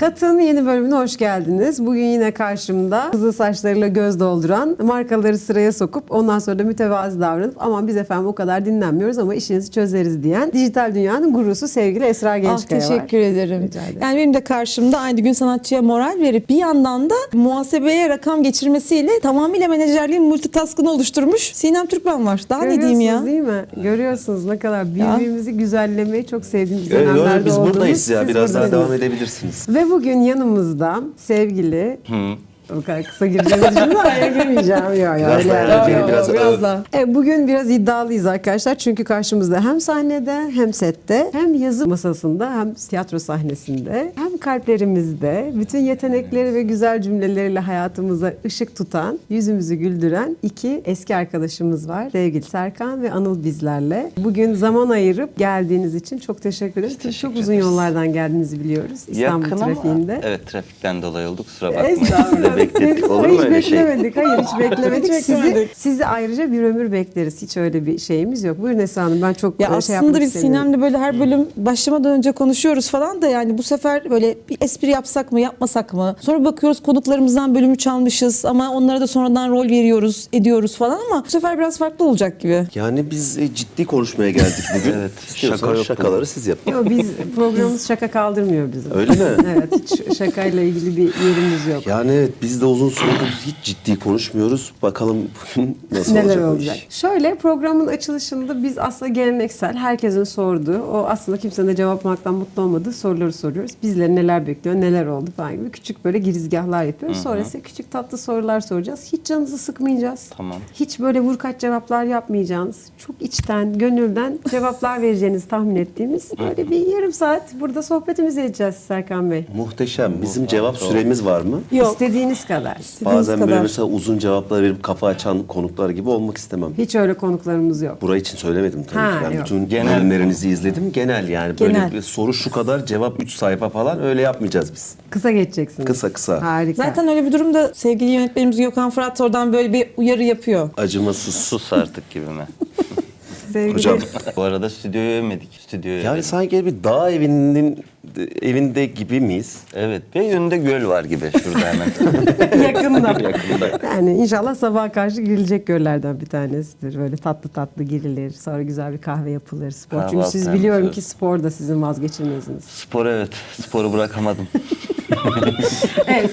Kat'ın yeni bölümüne hoş geldiniz. Bugün yine karşımda kızıl saçlarıyla göz dolduran, markaları sıraya sokup ondan sonra da mütevazı davranıp aman biz efendim o kadar dinlenmiyoruz ama işinizi çözeriz diyen dijital dünyanın gurusu sevgili Esra Gençkaya var. Teşekkür ederim. Rica ederim. Yani benim de karşımda aynı gün sanatçıya moral verip bir yandan da muhasebeye rakam geçirmesiyle tamamıyla menajerliğin multitask'ını oluşturmuş Sinem Türkmen var. Daha ne diyeyim ya? Değil mi? Görüyorsunuz ne kadar birbirimizi güzellemeyi çok sevdiğimiz Evet, dönemlerde biz olduğumuz. buradayız ya. Siz Biraz daha buradasınız. devam edebilirsiniz. Ve bugün yanımızda sevgili... O kadar kısa gireceğimi düşündüm ama girmeyeceğim. Biraz daha eğlenceli, biraz daha. Bugün biraz iddialıyız arkadaşlar. Çünkü karşımızda hem sahnede hem sette hem yazı masasında hem tiyatro sahnesinde hem kalplerimizde bütün yetenekleri ve güzel cümleleriyle hayatımıza ışık tutan, yüzümüzü güldüren iki eski arkadaşımız var. Sevgili Serkan ve Anıl bizlerle. Bugün zaman ayırıp geldiğiniz için çok teşekkür ederiz. Çünkü çok uzun yollardan geldiğinizi biliyoruz. İstanbul Yakın trafiğinde. ama evet trafikten dolayı oldu, kusura bakmayın. Estağfurullah. Beklettik, olur mu Hiç öyle şey? beklemedik. Hayır hiç beklemedik. Hiç sizi, beklemedik. sizi ayrıca bir ömür bekleriz. Hiç öyle bir şeyimiz yok. Buyurun Esra Hanım, ben çok Ya şey aslında yapmak biz istemiyorum. Sinem'le böyle her bölüm başlamadan önce konuşuyoruz falan da yani bu sefer böyle bir espri yapsak mı yapmasak mı? Sonra bakıyoruz konuklarımızdan bölümü çalmışız ama onlara da sonradan rol veriyoruz, ediyoruz falan ama bu sefer biraz farklı olacak gibi. Yani biz ciddi konuşmaya geldik bugün. Evet, İstiyorsanız şaka yok şakaları siz yapın. Yok, biz programımız şaka kaldırmıyor bizim. Öyle mi? Evet, hiç şakayla ilgili bir yerimiz yok. Yani evet, biz de uzun süredir hiç ciddi konuşmuyoruz. Bakalım bugün nasıl Neler olacak, olacak? o iş. Şöyle, programın açılışında biz aslında geleneksel, herkesin sorduğu, o aslında kimsenin de cevap almaktan mutlu olmadığı soruları soruyoruz. Bizleri neler bekliyor, neler oldu falan gibi küçük böyle girizgahlar yapıyoruz. Sonra ise küçük tatlı sorular soracağız. Hiç canınızı sıkmayacağız. Tamam. Hiç böyle vurkaç cevaplar yapmayacağınız, çok içten, gönülden cevaplar vereceğiniz tahmin ettiğimiz böyle bir yarım saat burada sohbetimizi edeceğiz Serkan Bey. Muhteşem. Bizim cevap süremiz var mı? Yok. İstediğiniz kadar. Bazen böyle kadar. mesela uzun cevaplar verip kafa açan konuklar gibi olmak istemem. Hiç öyle konuklarımız yok. Burayı için söylemedim tabii Ha, ki. Ben yok. bütün Genel bölümlerinizi izledim. Genel yani. Böyle Genel. bir soru şu kadar, cevap 3 sayfa falan, öyle yapmayacağız biz. Kısa geçeceksiniz. Kısa kısa. Harika. Zaten öyle bir durumda sevgili yönetmenimiz Gökhan Fırat oradan böyle bir uyarı yapıyor. Acımasız. Sus artık gibi mi? Sevgili Hocam. Bu arada stüdyoyu övmedik. Stüdyoyu Yani övmedik. sanki bir dağ evinde gibi miyiz? Evet ve önünde göl var gibi şurada hemen. yakında. Yakında. Yani inşallah sabaha karşı girilecek göllerden bir tanesidir. Böyle tatlı tatlı girilir. Sonra güzel bir kahve yapılır. Spor. Çünkü Kahvaltı siz yapılır. biliyorum ki spor da sizin vazgeçilmeziniz. Spor, evet. Sporu bırakamadım. Evet,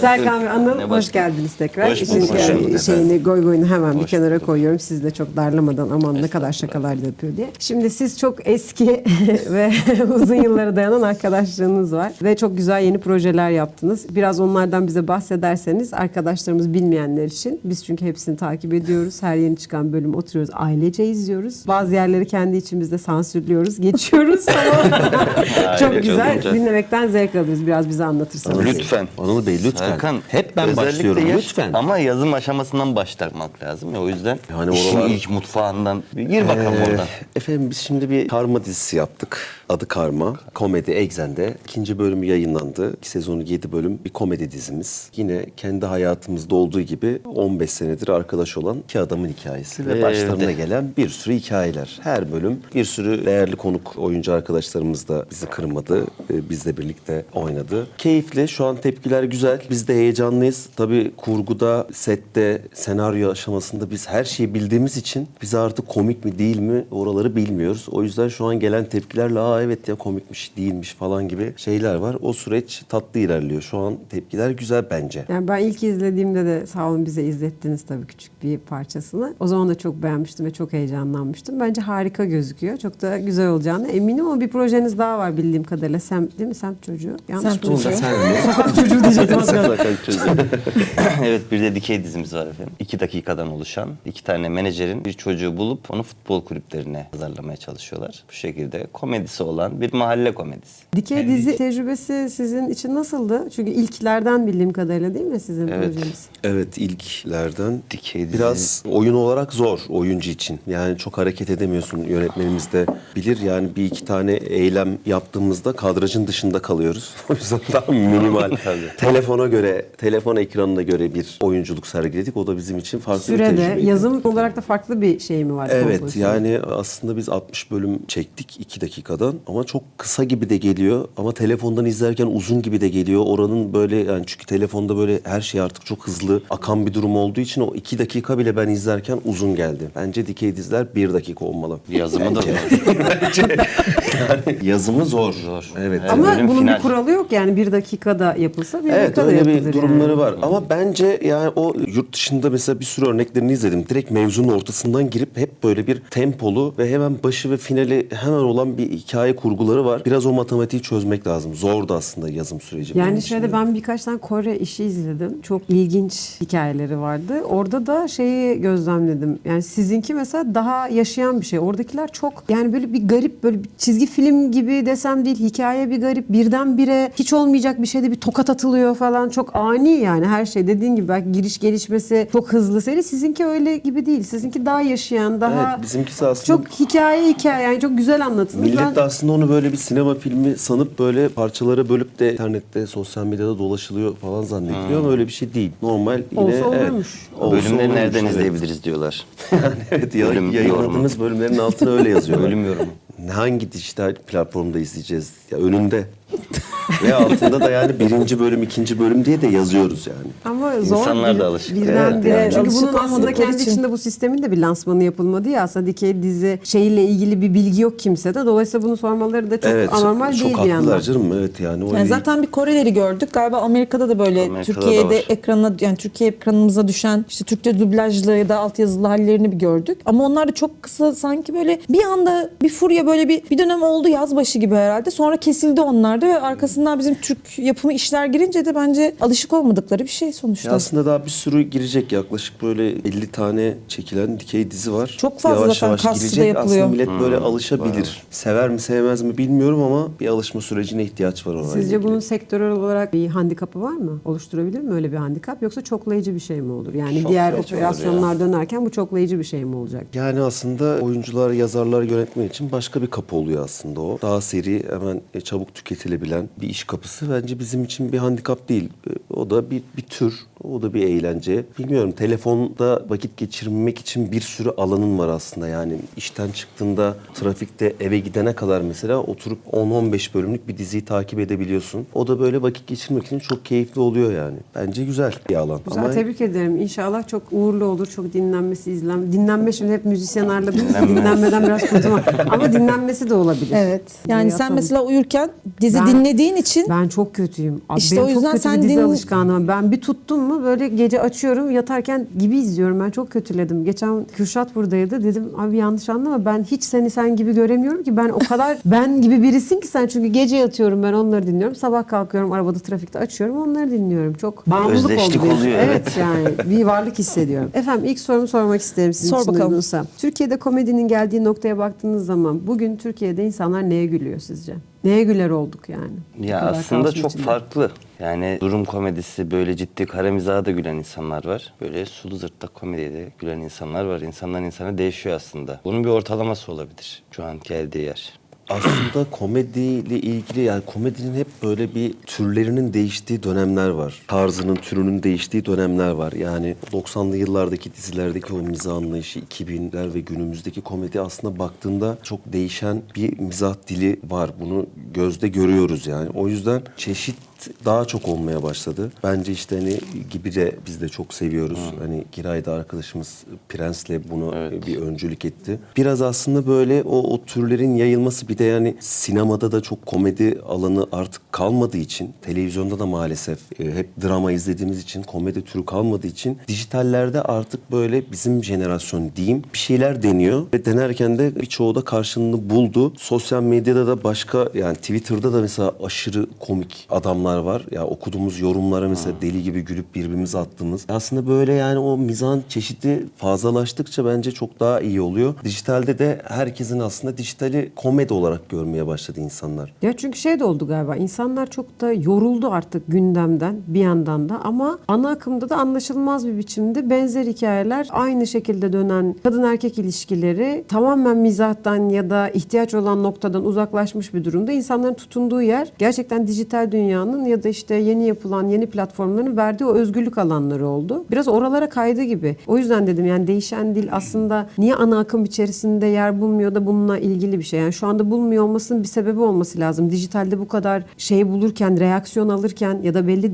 Serkan ve Anıl Ne hoş başka? geldiniz tekrar. Hoş İşin bulduk, hoş bulduk şeyini goyunu hemen bir Hoş kenara bulduk. koyuyorum. Sizi de çok darlamadan aman ne kadar şakalar da yapıyor diye. Şimdi siz çok eski ve uzun yıllara dayanan arkadaşlığınız var. Ve çok güzel yeni projeler yaptınız. Biraz onlardan bize bahsederseniz arkadaşlarımız bilmeyenler için. Biz çünkü hepsini takip ediyoruz. Her yeni çıkan bölüm oturuyoruz. Ailece izliyoruz. Bazı yerleri kendi içimizde sansürlüyoruz. Geçiyoruz ama çok Ailece güzel. olunca. Dinlemekten zevk alıyoruz. Biraz bize anlatırsanız. Lütfen. Anıl Bey lütfen. Serkan, Hep ben özellikle başlıyorum yer- lütfen. Ama yazım aşamasından başlamak lazım ya, o yüzden Yani işin oralar- ilk mutfağından bir gir bakalım oradan. Efendim biz şimdi bir karma dizisi yaptık. Adı Karma. Komedi Exxen'de. 2. bölümü yayınlandı. 2 sezonu 7 bölüm bir komedi dizimiz. Yine kendi hayatımızda olduğu gibi 15 senedir arkadaş olan iki adamın hikayesi ve başlarına gelen bir sürü hikayeler. Her bölüm bir sürü değerli konuk oyuncu arkadaşlarımız da bizi kırmadı. Bizle birlikte oynadı. Keyifli. Şu an tepkiler güzel. Biz de heyecanlıyız. Tabii kurguda, sette, senaryo aşamasında biz her şeyi bildiğimiz için bize artık komik mi değil mi oraları bilmiyoruz. O yüzden şu an gelen tepkilerle evet ya komikmiş değilmiş falan gibi şeyler var. O süreç tatlı ilerliyor. Şu an tepkiler güzel bence. Yani ben ilk izlediğimde de sağ olun bize izlettiniz tabii küçük bir parçasını. O zaman da çok beğenmiştim ve çok heyecanlanmıştım. Bence harika gözüküyor. Çok da güzel olacağını eminim ama bir projeniz daha var bildiğim kadarıyla. Değil mi? Semt çocuğu. Yanlış Semt mı? çocuğu. Sen mi? Sokak çocuğu diyecektim. az kalsın. Evet, bir de dikey dizimiz var efendim. 2 dakikadan oluşan 2 tane menajerin bir çocuğu bulup onu futbol kulüplerine pazarlamaya çalışıyorlar. Bu şekilde komedisi olan bir mahalle komedisi. Dikey dizi tecrübesi sizin için nasıldı? Çünkü ilklerden bildiğim kadarıyla değil mi sizin Evet. projeniz? Evet, ilklerden Dikey dizi. biraz oyun olarak zor oyuncu için. Yani çok hareket edemiyorsun. Yönetmenimiz de bilir. Yani bir iki tane eylem yaptığımızda kadrajın montajın dışında kalıyoruz. O yüzden daha minimal. Telefona göre, telefon ekranına göre bir oyunculuk sergiledik. O da bizim için farklı bir Sürede, tecrübeydi. yazım olarak da farklı bir şey mi var? Evet, kompozisyon? yani aslında biz 60 bölüm çektik 2 dakikadan ama çok kısa gibi de geliyor ama telefondan izlerken uzun gibi de geliyor. Oranın böyle, yani çünkü telefonda böyle her şey artık çok hızlı akan bir durum olduğu için o 2 dakika bile ben izlerken uzun geldi. Bence dikey diziler 1 dakika olmalı. Yazımı da Bence. zor. Yani yazımı zor. Evet. Evet. Ama Bölüm bunun final. bir kuralı yok yani, 1 dakikada yapılsa 1 Evet, dakikada öyle yapılır bir durumları yani. var. Ama bence yani o yurt dışında mesela bir sürü örneklerini izledim. Direkt mevzunun ortasından girip hep böyle bir tempolu ve hemen başı ve finali hemen olan bir hikaye kurguları var. Biraz o matematiği çözmek lazım. Zordu aslında yazım süreci. Yani benim şöyle, için. ben birkaç tane Kore işi izledim. Çok ilginç hikayeleri vardı. Orada da şeyi gözlemledim. Yani sizinki mesela daha yaşayan bir şey. Oradakiler çok, yani böyle bir garip, böyle bir çizgi film gibi desem değil. Hikaye bir garip. Birdenbire hiç olmayacak bir şeyde bir tokat atılıyor falan. Çok ani yani her şey. Dediğin gibi belki giriş gelişmesi çok hızlı seri. Sizinki öyle gibi değil. Sizinki daha yaşayan, daha Evet, bizimkisi aslında çok hikaye yani çok güzel anlatılır. millet de aslında onu böyle bir sinema filmi sanıp böyle parçalara bölüp de internette, sosyal medyada dolaşılıyor falan zannediliyor ama öyle bir şey değil. Normal yine Olsa olurmuş. Olsa Bölümleri olurmuş, nereden evet. izleyebiliriz diyorlar. Evet, Bölüm yayınladığımız bölümlerin altına öyle yazıyorlar. Bölüm yorumu. Hangi dijital platformda izleyeceğiz? Ya önünde. Ve altında da yani 1. bölüm, 2. bölüm diye de yazıyoruz yani. Ama zor İnsanlar da alışık. birdenbire. Evet, yani. Çünkü Alışık bunun aslında olmadıkları kendi için. içinde bu sistemin de bir lansmanı yapılmadı ya. Aslında dikey dizi şeyle ilgili bir bilgi yok kimsede. Dolayısıyla bunu sormaları da çok anormal çok değil bir haklılar yandan. canım. Evet yani. O Yani zaten bir Koreleri gördük. Galiba Amerika'da da böyle Amerika'da da Türkiye'de var. ekrana, yani Türkiye ekranımıza düşen işte Türkçe dublajlı ya da altyazılı hallerini bir gördük. Ama onlar da çok kısa, sanki böyle bir anda bir furya, böyle bir dönem oldu yaz başı gibi herhalde. Sonra kesildi onlar da ve arkasından bizim Türk yapımı işler girince de bence alışık olmadıkları bir şey sonuçta. Ya aslında daha bir sürü girecek, yaklaşık böyle 50 tane çekilen dikey dizi var. Çok fazla Yavaş zaten yavaş kastı da girecek. yapılıyor. Aslında millet böyle alışabilir. Sever mi sevmez mi bilmiyorum ama bir alışma sürecine ihtiyaç var orayla Sizce ilgili. bunun sektörel olarak bir handikapı var mı? Oluşturabilir mi öyle bir handikap? Yoksa çoklayıcı bir şey mi olur? Yani diğer Çoklayıcı olur operasyonlar dönerken bu çoklayıcı bir şey mi olacak? Yani aslında oyuncular, yazarlar, yönetmen için başka bir kapı oluyor aslında o. Daha seri, hemen çabuk tüketilebilen bir iş kapısı. Bence bizim için bir handikap değil. O da bir tür, o da bir eğlence. Bilmiyorum, telefonda vakit geçirmek için bir sürü alanın var aslında. Yani işten çıktığında, trafikte eve gidene kadar mesela oturup 10-15 bölümlük bir diziyi takip edebiliyorsun. O da böyle vakit geçirmek için çok keyifli oluyor yani. Bence güzel bir alan. Güzel, Ama tebrik ederim. İnşallah çok uğurlu olur, çok dinlenmesi, dinlenme şimdi hep müzisyen ağırladığımız için dinlenmeden biraz kurtulmak. Ama dinlenmesi de olabilir. Evet. Yani sen Yatalım. mesela uyurken dizi Ben- dinlediğin için Ben çok kötüyüm. Abi İşte benim o yüzden çok kötü sen bir dizi alışkanlığım. Ben bir tuttum mu böyle gece açıyorum, yatarken gibi izliyorum. Ben çok kötüledim. Geçen Kürşat buradaydı. Dedim abi yanlış anlama, ben hiç seni sen gibi göremiyorum ki. Ben o kadar ben gibi birisin ki sen. Çünkü gece yatıyorum, ben onları dinliyorum. Sabah kalkıyorum, arabada trafikte açıyorum, onları dinliyorum. Çok bağımlılık Özdeşlik oldu benim. oluyor, Evet yani bir varlık hissediyorum. Efendim ilk sorumu sormak isterim sizin Sor için bakalım. uygunsa. Türkiye'de komedinin geldiği noktaya baktığınız zaman bugün Türkiye'de insanlar neye gülüyor sizce? Neye güler olduk yani? Bu Ya kadar aslında kaosun çok içinde. farklı. Yani durum komedisi, böyle ciddi kara mizaha da gülen insanlar var. Böyle sulu zırtlak komediye de gülen insanlar var. İnsandan insana değişiyor aslında. Bunun bir ortalaması olabilir şu an geldiği yer. aslında komediyle ilgili, yani komedinin hep böyle bir türlerinin değiştiği dönemler var. Tarzının, türünün değiştiği dönemler var. Yani 90'lı yıllardaki dizilerdeki o mizah anlayışı, 2000'ler ve günümüzdeki komedi aslında baktığında çok değişen bir mizah dili var. Bunu gözde görüyoruz yani. O yüzden çeşit daha çok olmaya başladı. Bence işte hani gibi de biz de çok seviyoruz. Hani Giray da arkadaşımız Prens'le bunu bir öncülük etti. Biraz aslında böyle o türlerin yayılması, bir de yani sinemada da çok komedi alanı artık kalmadığı için, televizyonda da maalesef hep drama izlediğimiz için, komedi türü kalmadığı için dijitallerde artık böyle bizim jenerasyon diyeyim bir şeyler deniyor ve denerken de birçoğu da karşılığını buldu. Sosyal medyada da başka, yani Twitter'da da mesela aşırı komik adamlar anlar var. Ya okuduğumuz yorumlara mesela deli gibi gülüp birbirimize attığımız. Aslında böyle yani o mizahın çeşidi fazlalaştıkça bence çok daha iyi oluyor. Dijitalde de herkesin aslında dijitali komedi olarak görmeye başladı insanlar. Ya çünkü şey de oldu galiba. İnsanlar çok da yoruldu artık gündemden bir yandan da ama ana akımda da anlaşılmaz bir biçimde benzer hikayeler, aynı şekilde dönen kadın erkek ilişkileri tamamen mizahtan ya da ihtiyaç olan noktadan uzaklaşmış bir durumda. İnsanların tutunduğu yer gerçekten dijital dünyanın ya da işte yeni yapılan yeni platformların verdiği o özgürlük alanları oldu. Biraz oralara kaydı gibi. O yüzden dedim yani değişen dil aslında niye ana akım içerisinde yer bulmuyor da bununla ilgili bir şey. Yani şu anda bulmuyor olmasının bir sebebi olması lazım. Dijitalde bu kadar şey bulurken, reaksiyon alırken ya da belli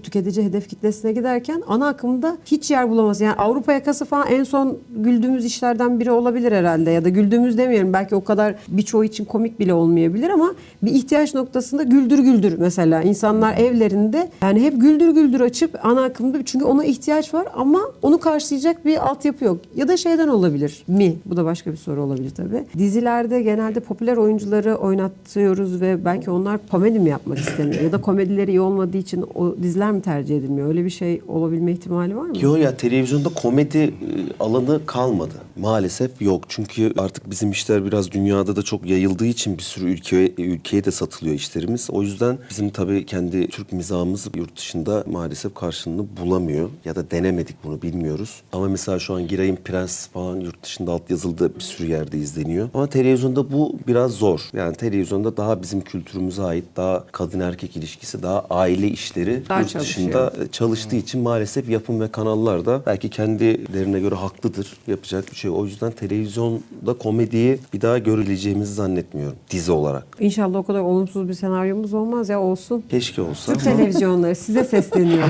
tüketici hedef kitlesine giderken ana akımda hiç yer bulamaz. Yani Avrupa Yakası falan en son güldüğümüz işlerden biri olabilir herhalde ya da güldüğümüz demeyelim. Belki o kadar birçoğu için komik bile olmayabilir ama bir ihtiyaç noktasında güldür güldür mesela. İnsanlar evlerinde yani hep güldür güldür açıp ana akımda çünkü ona ihtiyaç var ama onu karşılayacak bir altyapı yok. Ya da şeyden olabilir mi? Bu da başka bir soru olabilir tabii. Dizilerde genelde popüler oyuncuları oynatıyoruz ve belki onlar komedi mi yapmak istemiyor? Ya da komedileri iyi olmadığı için o diziler mi tercih edilmiyor? Öyle bir şey olabilme ihtimali var mı? Yok ya televizyonda komedi alanı kalmadı. Maalesef yok. Çünkü artık bizim işler biraz dünyada da çok yayıldığı için bir sürü ülkeye de satılıyor işlerimiz. O yüzden bizim tabii kendi Türk mizahımız yurt dışında maalesef karşılığını bulamıyor. Ya da denemedik bunu bilmiyoruz. Ama mesela şu an Giray'ın Prens falan yurt dışında altyazılı bir sürü yerde izleniyor. Ama televizyonda bu biraz zor. Yani televizyonda daha bizim kültürümüze ait daha kadın erkek ilişkisi, daha aile işleri Daha yurt dışında çalıştığı için maalesef yapım ve kanallar da belki kendilerine göre haklıdır. Yapacak bir şey. O yüzden televizyonda komediyi bir daha görüleceğimizi zannetmiyorum dizi olarak. İnşallah o kadar olumsuz bir senaryomuz olmaz ya olsun. Keşke olsa. Türk televizyonları size sesleniyor.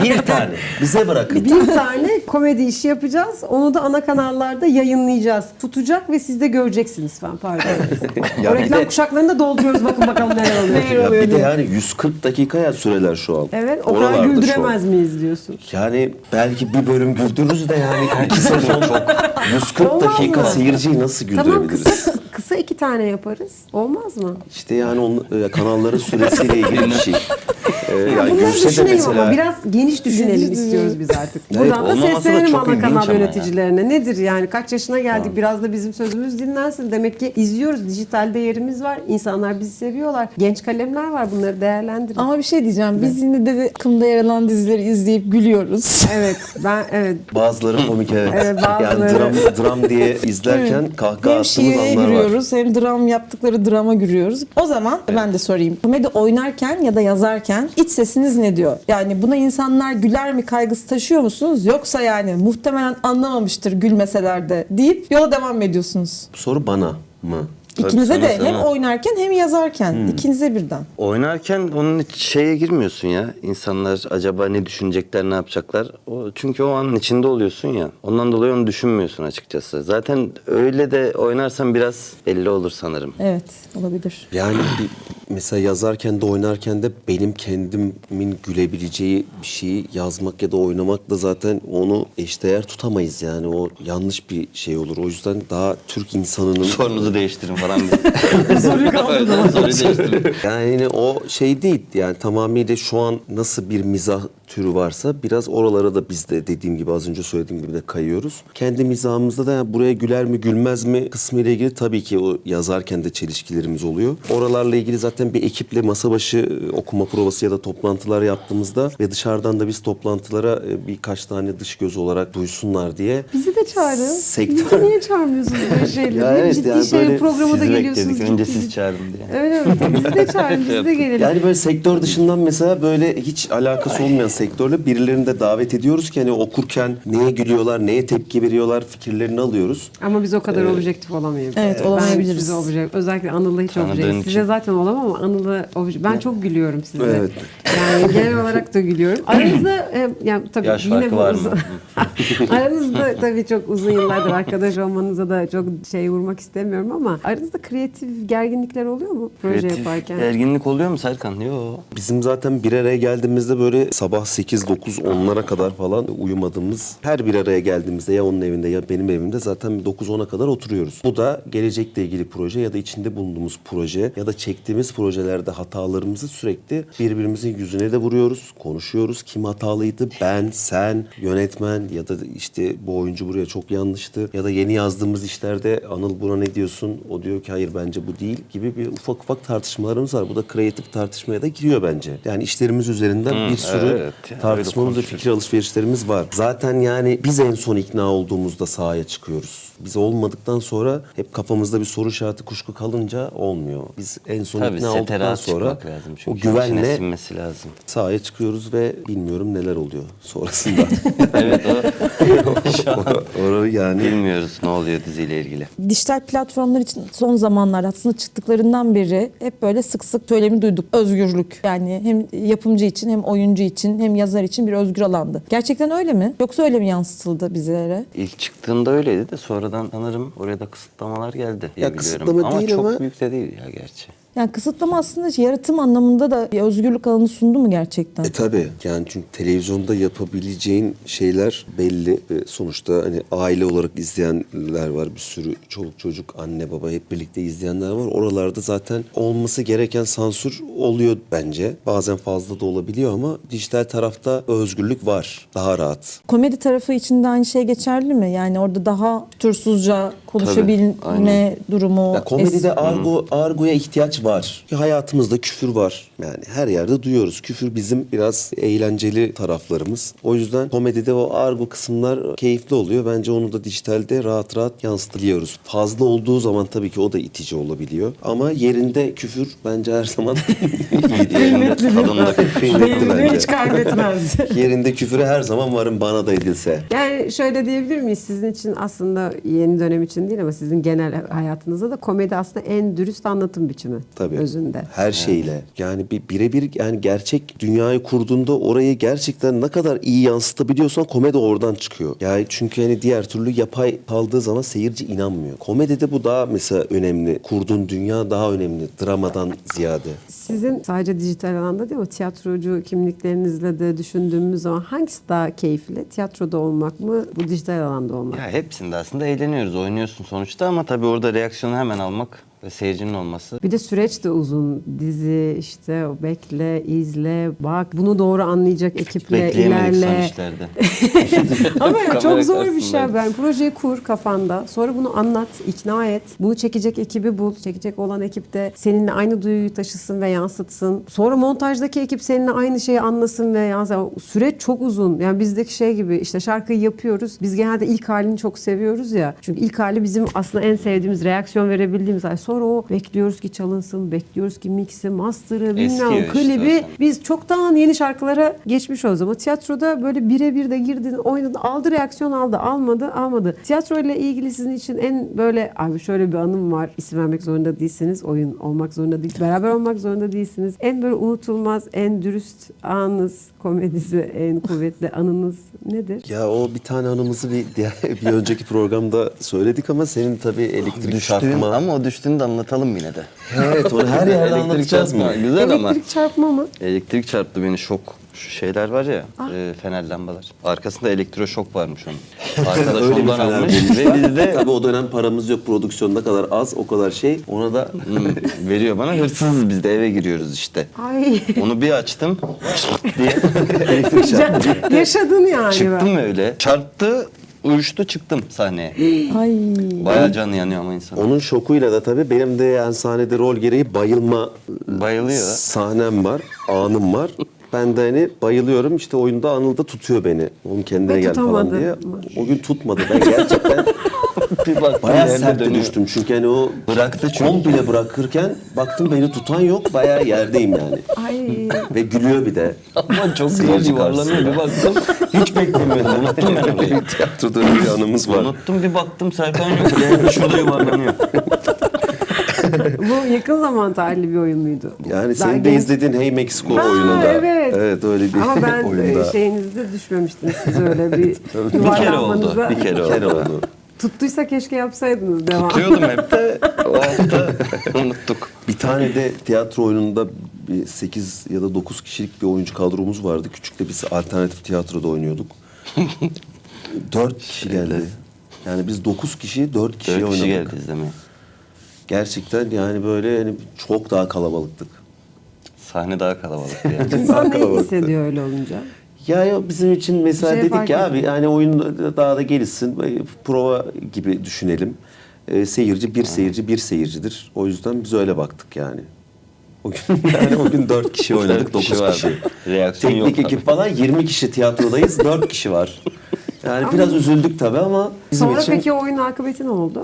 Bir tane bize bırakın. Bir tane komedi işi yapacağız. Onu da ana kanallarda yayınlayacağız. Tutacak ve siz de göreceksiniz falan. Pardon. O reklam kuşaklarını da dolduruyoruz. Bakın bakalım neler oluyor. Ya bir de yani 140 dakikaya süreler şu an. Evet, o kadar Oralarda şu güldüremez an. miyiz diyorsun. Yani belki bir bölüm güldürürüz de yani 2 sezon çok 140 Olmaz dakika mı? seyirciyi nasıl Tamam güldürebiliriz? kısa 2 tane yaparız. Olmaz mı? İşte yani kanalların süresiyle ilgili bir şey. Yani Bunları gülse de düşünelim mesela ama biraz geniş düşünelim istiyoruz biz artık. Evet, Buradan da olmaması da seslenelim çok ana ilginç kanal ama yöneticilerine. Nedir yani? Kaç yaşına geldik? Biraz da bizim sözümüz dinlensin. Demek ki izliyoruz. Dijitalde yerimiz var. İnsanlar bizi seviyorlar. Genç kalemler var. Bunları değerlendirin. Ama bir şey diyeceğim. Biz yine de akımda yer alan dizileri izleyip gülüyoruz. Evet. Evet. bazıları komik evet. Evet, Yani bazıları. dram diye izlerken kahkaha Hem attığımız şiveye anlar var. giriyoruz hem dram yaptıkları drama giriyoruz. O zaman ben de sorayım. Komedi oynarken ya da yazarken iç sesiniz ne diyor? Yani buna insanlar güler mi kaygısı taşıyor musunuz? Yoksa yani muhtemelen anlamamıştır gülmeseler de deyip yola devam mı ediyorsunuz? Bu soru bana mı? İkinize sana, de hem sana. oynarken hem yazarken. İkinize birden. Oynarken onun hiç şeye girmiyorsun ya. İnsanlar acaba ne düşünecekler, ne yapacaklar? Çünkü o anın içinde oluyorsun ya. Ondan dolayı onu düşünmüyorsun açıkçası. Zaten öyle de oynarsan biraz belli olur sanırım. Evet, olabilir. Yani mesela yazarken de oynarken de benim kendimin gülebileceği bir şeyi yazmak ya da oynamakla zaten onu eşdeğer tutamayız yani. O yanlış bir şey olur. O yüzden daha Türk insanının... Sorunuzu değiştirin falan. Soruyu kaldırdım. Soruyu değiştirin. Yani yine o şey değil. Yani tamamıyla şu an nasıl bir mizah türü varsa biraz oralara da biz de dediğim gibi az önce söylediğim gibi de kayıyoruz. Kendi mizahımızda da yani buraya güler mi gülmez mi kısmı ile ilgili tabii ki o yazarken de çelişkilerimiz oluyor. Oralarla ilgili zaten bir ekiple masa başı okuma provası ya da toplantılar yaptığımızda ve dışarıdan da biz toplantılara birkaç tane dış göz olarak duysunlar diye. Bizi de çağırın. Sektör- Bizi niye çağırmıyorsunuz böyle şeyleri? Ya evet, Ciddi yani şey böyle programa da Sizi geliyorsunuz. bekledik. Önce ciddi. siz çağırın diye. Evet bizi de çağırın. Biz de gelelim. Yani böyle sektör dışından mesela böyle hiç alakası olmayan sektörle birilerini de davet ediyoruz ki hani okurken neye gülüyorlar, neye tepki veriyorlar fikirlerini alıyoruz. Ama biz o kadar objektif olamayız. Evet, Ben olamayabiliriz. size objektif. Özellikle Anıl'la hiç Tanıdığın objektif. için. Size zaten olamam ama Anıl'la objektif. Ben çok gülüyorum size. Evet. Yani genel olarak da gülüyorum. Aranızda yani tabii Yaş yine farkı bu var mı? aranızda tabii çok uzun yıllardır arkadaş olmanıza da çok şey vurmak istemiyorum ama aranızda kreatif gerginlikler oluyor mu proje Kreatif yaparken? erginlik oluyor mu Serkan? Yok. Bizim zaten bir araya geldiğimizde böyle sabah 8, 9, 10'lara kadar falan uyumadığımız her bir araya geldiğimizde ya onun evinde ya benim evimde zaten 9-10'a kadar oturuyoruz. Bu da gelecekle ilgili proje ya da içinde bulunduğumuz proje ya da çektiğimiz yaptığımız projelerde hatalarımızı sürekli birbirimizin yüzüne de vuruyoruz, konuşuyoruz. Kim hatalıydı? Ben, sen, yönetmen ya da işte bu oyuncu buraya çok yanlıştı. Ya da yeni yazdığımız işlerde Anıl buna ne diyorsun? O diyor ki hayır bence bu değil gibi bir ufak ufak tartışmalarımız var. Bu da kreatif tartışmaya da giriyor bence. Yani işlerimiz üzerinden bir sürü evet. Yani tartışmamız ve öyle fikir alışverişlerimiz var. Zaten yani biz en son ikna olduğumuzda sahaya çıkıyoruz. Biz olmadıktan sonra hep kafamızda bir soru işareti, kuşku kalınca olmuyor. Biz en son Tabii ikna sete olduktan rahat sonra çıkmak lazım. o Çünkü içine güvenle sinmesi lazım. sahaya çıkıyoruz ve bilmiyorum neler oluyor sonrasında. Evet Orayı yani bilmiyoruz ne oluyor diziyle ilgili. Dijital platformlar için son zamanlarda aslında çıktıklarından beri hep böyle sık sık söylemi duyduk. Özgürlük. Yani hem yapımcı için hem oyuncu için hem yazar için bir özgür alandı. Gerçekten öyle mi? Yoksa öyle mi yansıtıldı bizlere? İlk çıktığında öyleydi de sonradan sanırım oraya da kısıtlamalar geldi diye Ya biliyorum. kısıtlama Ama değil çok ama- büyük de değil ya gerçi. Yani kısıtlama aslında yaratım anlamında da bir özgürlük alanı sundu mu gerçekten? tabii yani çünkü televizyonda yapabileceğin şeyler belli. Sonuçta hani aile olarak izleyenler var. Bir sürü çoluk çocuk, anne baba hep birlikte izleyenler var. Oralarda zaten olması gereken sansür oluyor bence. Bazen fazla da olabiliyor ama dijital tarafta özgürlük var. Daha rahat. Komedi tarafı için de aynı şey geçerli mi? Yani orada daha fütursuzca konuşabilme aynen. durumu. Ya komedide argoya ihtiyaç var. Ki hayatımızda küfür var. Yani her yerde duyuyoruz. Küfür bizim biraz eğlenceli taraflarımız. O yüzden komedide o argo kısımlar keyifli oluyor. Bence onu da dijitalde rahat rahat yansıtabiliyoruz. Fazla olduğu zaman tabii ki o da itici olabiliyor. Ama yerinde küfür bence her zaman Kıymetli kıymetli bence. hiç kaybetmez. Yerinde küfüre her zaman varım bana da edilse. Yani şöyle diyebilir miyiz? Sizin için aslında yeni dönem için değil ama sizin genel hayatınızda da komedi aslında en dürüst anlatım biçimi. Tabii. Özünde. Her şeyle. Yani bir birebir yani gerçek dünyayı kurduğunda orayı gerçekten ne kadar iyi yansıtabiliyorsan komedi oradan çıkıyor. Yani çünkü hani diğer türlü yapay kaldığı zaman seyirci inanmıyor. Komedide bu daha mesela önemli. Kurduğun dünya daha önemli. Dramadan ziyade. Sizin sadece dijital alanda değil mi? Tiyatrocu kimliklerinizle de düşündüğümüz zaman hangisi daha keyifli? Tiyatroda olmak mı? Bu dijital alanda olmak mı? Ya hepsinde aslında eğleniyoruz, oynuyorsun sonuçta ama tabii orada reaksiyonu hemen almak ve seyircinin olması. Bir de süreç de uzun. Dizi işte o bekle, izle, bak bunu doğru anlayacak ekiple Bekleyemedik son ilerle. işlerde. Ama ya Kamera çok zor bir şey. karşısında. Ben projeyi kur kafanda. Sonra bunu anlat, ikna et. Bunu çekecek ekibi bul. Çekecek olan ekip de seninle aynı duyguyu taşısın ve yansıtsın. Sonra montajdaki ekip seninle aynı şeyi anlasın ve yansıtsın. Süreç çok uzun. Yani bizdeki şey gibi işte şarkıyı yapıyoruz. Biz genelde ilk halini çok seviyoruz ya. Çünkü ilk hali bizim aslında en sevdiğimiz, reaksiyon verebildiğimiz hal. Sonra o bekliyoruz ki çalınsın, bekliyoruz ki mix'i, master'ı, bilmem Eskiyor işte klibi. zaten. Biz çoktan yeni şarkılara geçmiş o zaman. Tiyatroda böyle birebir de girdin, oynadın, aldı reaksiyon aldı, almadı. Tiyatro ile ilgili sizin için en böyle abi şöyle bir anım var. İsim vermek zorunda değilsiniz. Oyun olmak zorunda değil. Beraber olmak zorunda değilsiniz. En böyle unutulmaz, en dürüst anınız, komedisi, en kuvvetli anınız nedir? Ya o bir tane anımızı bir önceki programda söyledik ama senin tabii elektrik Düştüğün, çarpma. ama o düştüğünü de anlatalım yine de. Evet onu her yerde Elektrik anlatacağız mı? çarpma güzel ama. Elektrik çarpma mı? Elektrik çarptı beni, şok. Şu şeyler var ya, Ah. fener lambalar. Arkasında elektroşok varmış onun. Arkadaş Öyle bir ondan fener almış bulmuşlar. ve bizde Tabii o dönem paramız yok. Prodüksiyon ne kadar az o kadar şey. Ona da veriyor bana, hırsızız biz de eve giriyoruz işte. Ay. Onu bir açtım diye elektrik çarptı. Yaşadın yani. çıktım öyle. Çarptı, uyuştu, çıktım sahneye. Ay. Bayağı canı yanıyor ama insan. Onun şokuyla da tabii benim de yani sahnede rol gereği bayılma Bayılıyor. sahnem var, anım var. Ben de hani bayılıyorum işte oyunda Anıl da tutuyor beni. Onun kendine Ve gel falan tutamadı. diye. O gün tutmadı. Ben gerçekten Bir baktım bayağı yerde sert de dönüyor. düştüm. Çünkü hani o Bıraktı çünkü. komple bırakırken baktım beni tutan yok. Bayağı yerdeyim yani. Ay. Ve gülüyor bir de. Ama çok güzel Seyirci yuvarlanıyor. Bir baktım hiç beklemiyordum. Unuttum ben orayı. Tiyatroda öyle bir anımız var. Unuttum, bir baktım Serkan yok. Yani şurada yuvarlanıyor. Bu yakın zaman tarihli bir oyun muydu? Yani Daha senin de genç- izlediğin Hey Mexico Ha, oyununda. evet. Evet öyle bir Ama ben oyunda. şeyinizde düşmemiştiniz siz öyle bir Bir kere oldu. yuvarlanmanıza. Bir kere Bir kere oldu. oldu. Tuttuysa keşke yapsaydınız devam. Tutuyordum hep de o hafta unuttuk. Bir tane de tiyatro oyununda bir 8 ya da 9 kişilik bir oyuncu kadromuz vardı. Küçükte biz alternatif tiyatroda oynuyorduk. 4 kişi geldi. Yani biz 9 kişi 4 kişiye 4 kişi oynadık. geldi izlemeye. Gerçekten yani böyle hani çok daha kalabalıktık. Sahne daha kalabalıktı yani. İnsan ne kalabalıktı. hissediyor öyle olunca? Ya bizim için mesela Bir şey dedik fark ya abi ediyor. yani oyun daha da gelişsin. Prova gibi düşünelim. Seyirci bir seyirci bir seyircidir. O yüzden biz öyle baktık yani. O gün yani o gün 4 kişi oynadık, 9 vardı. kişi. Reaksiyon Teknik yok ekip falan 20 kişi tiyatrodayız, 4 kişi var. Yani biraz üzüldük tabii ama bizim Sonra için peki o oyunun akıbeti ne oldu?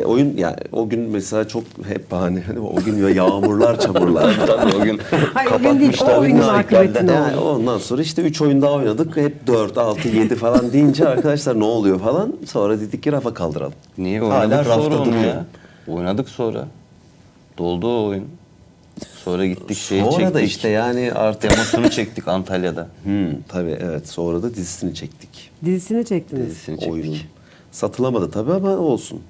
oyun yani o gün mesela çok hep bahane hani o gün ya yağmurlar, çamurlar. Tabii o gün Hayır, o gün değil, o kapatmışlar. oyunun Nike'den. akıbeti ne Yani oldu? ondan sonra işte 3 oyun daha oynadık. Hep 4, 6, 7 falan deyince arkadaşlar ne oluyor falan. Sonra dedik ki rafa kaldıralım. Niye Hala oynadık sonra rafta onu duruyor. ya? Oynadık sonra. Doldu o oyun. Sonra gittik şeyi Sonra çektik. da işte yani artık... Demosunu çektik Antalya'da. Tabii evet. Sonra da dizisini çektik. Dizisini çektiniz. Dizisini çektik. Oyunun. Satılamadı tabii ama olsun.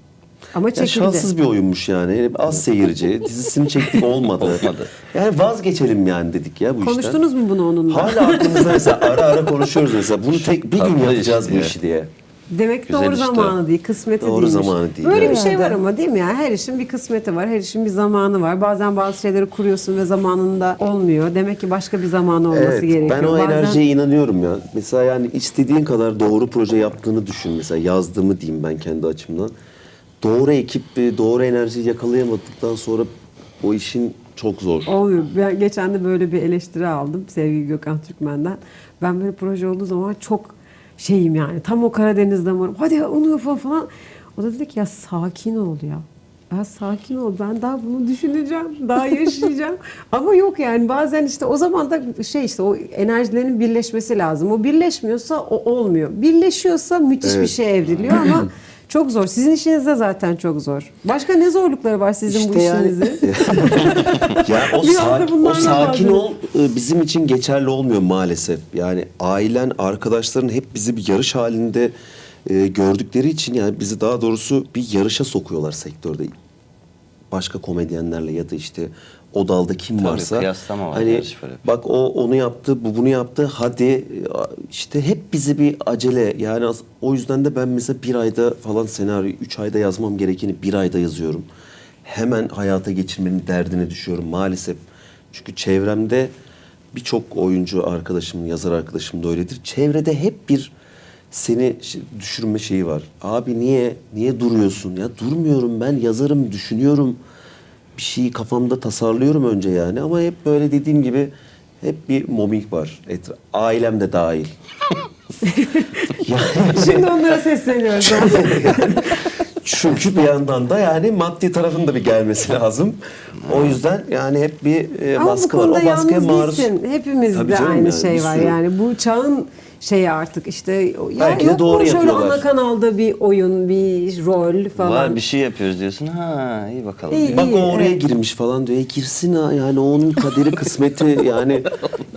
Ama Ya çekildi. şanssız bir oyunmuş yani. Az seyirci. Dizisini çektik olmadı. Olmadı. Yani vazgeçelim yani dedik ya bu işten. Konuştunuz mu bunu onunla? Hala aklımızda mesela ara konuşuyoruz mesela. Bunu tek bir gün Tatlı yapacağız bu işte. işi diye. Demek ki Güzel doğru işte. zamanı değil, kısmeti Doğru değilmiş. zamanı değil, Böyle bir evet. şey var ama değil mi ya? Her işin bir kısmeti var, her işin bir zamanı var. Bazen bazı şeyleri kuruyorsun ve zamanında olmuyor. Demek ki başka bir zamanı olması Evet, gerekiyor. ben o Bazen enerjiye inanıyorum ya. Mesela yani istediğin kadar doğru proje yaptığını düşün. Mesela yazdığımı diyeyim ben kendi açımdan. Doğru ekip, doğru enerjiyi yakalayamadıktan sonra o işin çok zor. olmuyor. Ben geçen de böyle bir eleştiri aldım sevgili Gökhan Türkmen'den. Ben böyle proje olduğu zaman çok şeyim yani. Tam o Karadeniz damarım. Hadi onu yapalım falan. O da dedi ki ya sakin ol ya. Ya sakin ol. Ben daha bunu düşüneceğim. Daha yaşayacağım. Ama yok yani bazen işte o zaman da şey işte o enerjilerin birleşmesi lazım. O birleşmiyorsa o olmuyor. Birleşiyorsa müthiş bir Evet. şey evriliyor ama çok zor. Sizin işiniz de zaten çok zor. Başka ne zorlukları var sizin bu İşte yani- işinizin? Ya o, Biraz da bunlardan sakin bahsedelim. ol bizim için geçerli olmuyor maalesef. Yani ailen, arkadaşların hep bizi bir yarış halinde gördükleri için yani bizi daha doğrusu bir yarışa sokuyorlar sektörde. Başka komedyenlerle ya da işte o dalda kim Tabii, varsa. kıyaslama var, Hani yarış böyle. bak o onu yaptı, bu bunu yaptı. Hadi işte hep bizi bir acele. Yani o yüzden de ben mesela bir ayda falan senaryo 3 ayda yazmam gerekeni bir ayda yazıyorum. Hemen hayata geçirmenin derdine düşüyorum maalesef. Çünkü çevremde birçok oyuncu arkadaşım, yazar arkadaşım da öyledir. Çevrede hep bir seni düşürme şeyi var. Abi niye duruyorsun? Ya durmuyorum ben yazarım, düşünüyorum. Bir şeyi kafamda tasarlıyorum önce yani ama hep böyle dediğim gibi hep bir mobbing var. Ailem de dahil. yani, Şimdi onlara sesleniyoruz. çünkü bir yandan da yani maddi tarafın da bir gelmesi lazım. O yüzden yani hep bir Ama bu baskı var. konuda O baskıya yalnız maruz. değilsin. Hepimizde Tabii canım aynı yani, şey bir var. sürü. Yani bu çağın şeyi artık işte ya Belki de yok doğru mu şöyle yapıyorlar. ana kanalda bir oyun, bir rol falan. Var bir şey yapıyoruz diyorsun. Ha iyi bakalım. İyi, diyor. Bak o oraya evet. girmiş falan diyor. Girsin ha yani onun kaderi kısmeti yani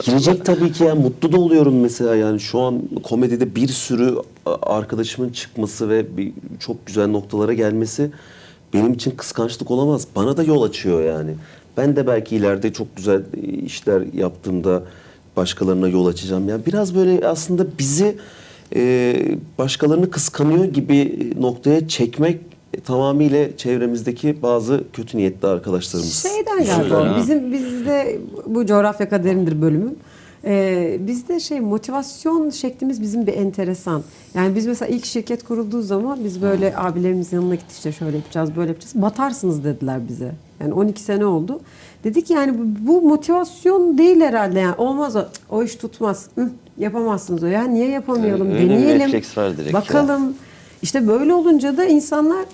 girecek tabii ki ya mutlu da oluyorum mesela yani şu an komedide bir sürü arkadaşımın çıkması ve çok güzel noktalara gelmesi benim için kıskançlık olamaz. Bana da yol açıyor yani. Ben de belki ileride çok güzel işler yaptığımda başkalarına yol açacağım. Yani biraz böyle aslında bizi başkalarını kıskanıyor gibi noktaya çekmek tamamıyla çevremizdeki bazı kötü niyetli arkadaşlarımız. Şeyden galiba bizde bu coğrafya kaderindir bölümüm. Bizde motivasyon şeklimiz bizim bir enteresan. Yani biz mesela ilk şirket kurulduğu zaman biz böyle abilerimizin yanına gittik işte şöyle yapacağız böyle yapacağız. Batarsınız dediler bize. Yani 12 sene oldu. Dedik yani bu motivasyon değil herhalde yani olmaz o iş tutmaz. Yapamazsınız o ya niye yapamayalım Öyle bir deneyelim. refleks var direkt Bakalım. İşte böyle olunca da insanlar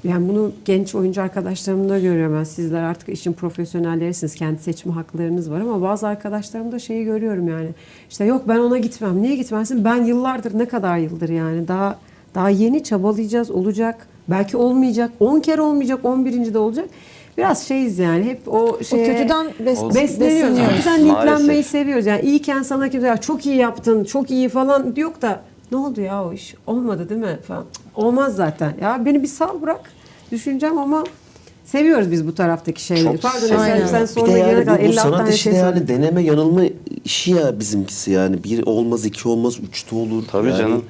yani bunu genç oyuncu arkadaşlarımda görüyorum ben. Sizler artık işin profesyonellerisiniz. Kendi seçme haklarınız var ama bazı arkadaşlarımda şeyi görüyorum yani. İşte yok ben ona gitmem. Niye gitmezsin? Ben yıllardır ne kadar yıldır yani daha yeni çabalayacağız olacak. Belki olmayacak. 10 kere olmayacak. 11. de olacak. Biraz şeyiz yani hep o şeye kötüden besleniyoruz. besleniyoruz. Kötüden linklenmeyi Maalesef. seviyoruz. Yani iyiyken sana kimse ya çok iyi yaptın, çok iyi falan yok da ne oldu ya o iş? Olmadı değil mi? Falan. Olmaz zaten. Ya beni bir sal bırak. Düşüneceğim ama seviyoruz biz bu taraftaki şeyleri. Çok Pardon seviyoruz. efendim sen Bir sonra de gelene yani kadar bu 56 sanat tane işi şey de söyledim. yani deneme yanılma işi ya bizimkisi yani. Bir olmaz, iki olmaz, üçte olur. Tabii yani canım.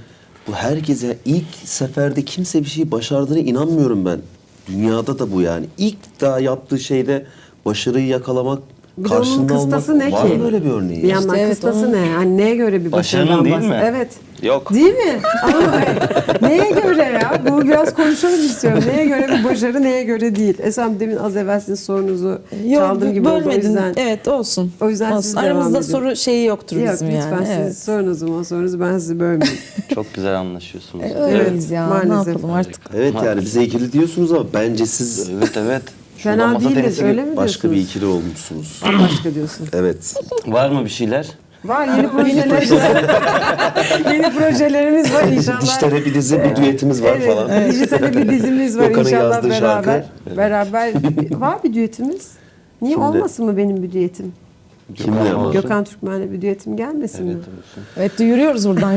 Bu herkese ilk seferde kimse bir şeyi başardığına inanmıyorum ben. Dünyada da bu yani. İlk daha yaptığı şeyde başarıyı yakalamak, Bir de onun karşında olmak. kıstası ne Var ki? mı böyle bir örneği? Bir yandan İşte evet, kıstası onun- ne? Yani neye göre bir Başarının başarıdan değil mi? bahsediyor? Evet. Yok. Değil mi? Ama neye göre ya? Bunu biraz konuşalım istiyorum. Neye göre bir başarı, neye göre değil? Esam demin az evvel sizin sorunuzu çaldığım gibi oldu. O bölmedin. yüzden Evet olsun. O yüzden olsun. siz devam Aramızda edin. soru şeyi yoktur Yok bizim lütfen yani. siz Evet. sorun o zaman. Sorunuzu ben sizi bölmeyeyim. Çok güzel anlaşıyorsunuz. Öyleyiz ya. maalesef. Ne yapalım artık. Evet yani bize ikili diyorsunuz ama bence siz Evet. Şuradan Fena masa değiliz tenisi öyle mi başka bir diyorsunuz? ikili olmuşsunuz. Bambaşka diyorsun. Evet. Var mı bir şeyler? Var yeni projelerimiz yeni projelerimiz var inşallah. Dijitale bir dizi, bir düetimiz var Evet, falan. dijitale bir dizimiz var Gökhan'ın inşallah yazdığı beraber. şarkı. Beraber var bir düetimiz. Niye Kimle? olmasın mı benim bir düetim? Kimle ama? Gökhan Türkmen'le bir düetim gelmesin mi? Evet duyuruyoruz buradan.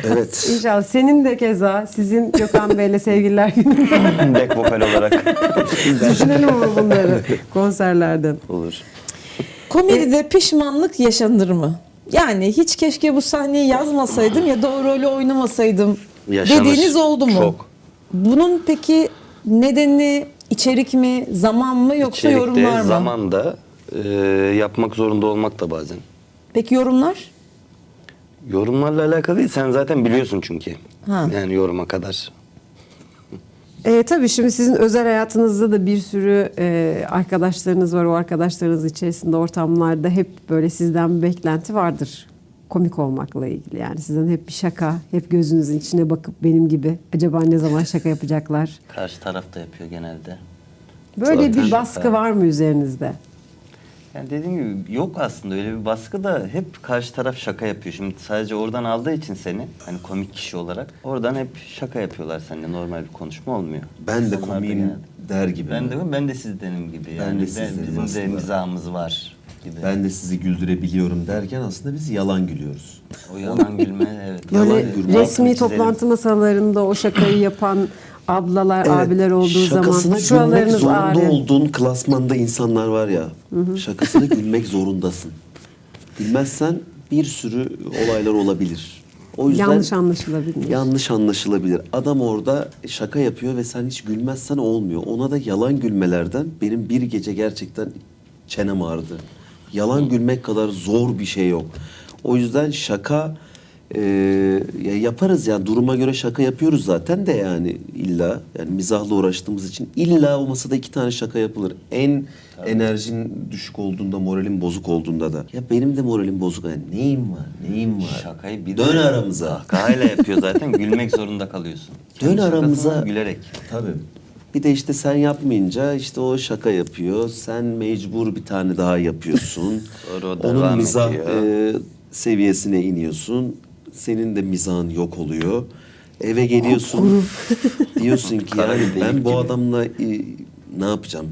Evet. İnşallah senin de keza sizin Gökhan Bey'le sevgililer gününde Back vokal olarak. düşünelim ama bunları konserlerden. Olur. Komedide pişmanlık yaşanır mı? Yani hiç keşke bu sahneyi yazmasaydım ya da o rolü oynamasaydım Yaşanır. dediğiniz oldu mu? Çok. Bunun peki nedeni içerik mi, zaman mı yoksa yorumlar İçerikte, mı? zamanda yapmak zorunda olmak da bazen. Peki yorumlar? Yorumlarla alakalı değil. Sen zaten biliyorsun çünkü. Ha. Yani yoruma kadar. Tabii şimdi sizin özel hayatınızda da bir sürü arkadaşlarınız var. O arkadaşlarınız içerisinde ortamlarda hep böyle sizden bir beklenti vardır. Komik olmakla ilgili yani sizden hep bir şaka, hep gözünüzün içine bakıp benim gibi acaba ne zaman şaka yapacaklar? Karşı taraf da yapıyor genelde. Böyle Zaten bir baskı var mı üzerinizde? Yani dediğim gibi yok aslında öyle bir baskı da hep karşı taraf şaka yapıyor. Şimdi sadece oradan aldığı için seni hani komik kişi olarak oradan hep şaka yapıyorlar seninle. Normal bir konuşma olmuyor. Ben de Onlar da komiyim genelde. der gibi. Ben de sizdenim gibi yani. Ben de sizdenim bizim de aslında. mizahımız var gibi. Ben de sizi güldürebiliyorum derken aslında biz yalan gülüyoruz. O yalan gülme evet. Böyle yalan gülme, resmi altını çizelim. toplantı masalarında o şakayı yapan ablalar, abiler olduğu şakasına zaman gülmek şuralarınız zorunda ağrı. olduğun klasmanda insanlar var ya. Şakasına gülmek zorundasın. Gülmezsen bir sürü olaylar olabilir. O yüzden Yanlış anlaşılabilir. yanlış anlaşılabilir. Adam orada şaka yapıyor ve sen hiç gülmezsen olmuyor. Ona da yalan gülmelerden benim bir gece gerçekten çenem ağrıdı. Yalan gülmek kadar zor bir şey yok. O yüzden şaka ya yaparız yani duruma göre şaka yapıyoruz zaten de yani illa yani mizahla uğraştığımız için illa o masada 2 tane şaka yapılır. En enerjin düşük olduğunda, moralin bozuk olduğunda da. Ya benim de moralim bozuk. Yani neyim var? Şakayı bir Dön de aramıza. kahkahayla yapıyor zaten. Gülmek zorunda kalıyorsun. Dön Kendi aramıza. şakasına gülerek. Tabii. Bir de işte sen yapmayınca işte o şaka yapıyor. Sen mecbur bir tane daha yapıyorsun. Sonra o Onun devam mizah ediyor. seviyesine iniyorsun. Senin de mizahın yok oluyor. Eve geliyorsun. Diyorsun ki Kara yani bir ben deyip bu gibi. adamla ne yapacağım?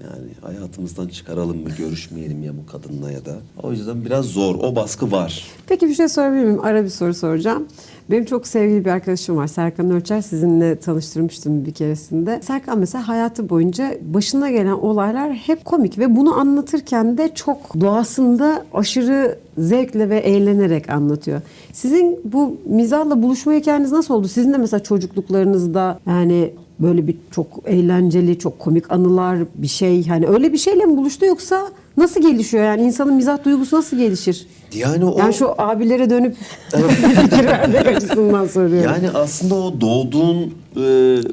Yani hayatımızdan çıkaralım mı, görüşmeyelim ya bu kadınla ya da. O yüzden biraz zor. O baskı var. Peki bir şey sorabilir miyim? Ara bir soru soracağım. Benim çok sevgili bir arkadaşım var. Serkan Ölçer. Sizinle tanıştırmıştım bir keresinde. Serkan mesela hayatı boyunca başına gelen olaylar hep komik ve bunu anlatırken de çok doğasında aşırı zevkle ve eğlenerek anlatıyor. Sizin bu mizahla buluşma hikayeniz nasıl oldu? Sizin de mesela çocukluklarınızda yani böyle bir çok eğlenceli, çok komik anılar bir şey. Hani öyle bir şeyle mi buluştu yoksa nasıl gelişiyor? Yani insanın mizah duygusu nasıl gelişir? Yani o Yani şu abilere dönüp bir fikir vermek açısından soruyorum. yani aslında o doğduğun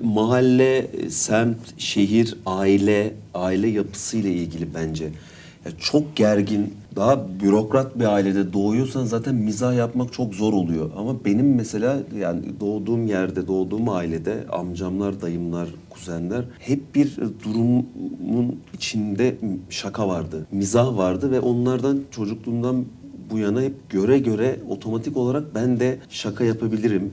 mahalle, semt, şehir, aile yapısıyla ilgili bence. Ya çok gergin, daha bürokrat bir ailede doğuyorsan zaten mizah yapmak çok zor oluyor. Ama benim mesela yani doğduğum yerde, doğduğum ailede amcamlar, dayımlar, kuzenler hep bir durumun içinde şaka vardı, mizah vardı ve onlardan çocukluğumdan bu yana hep göre otomatik olarak ben de şaka yapabilirim,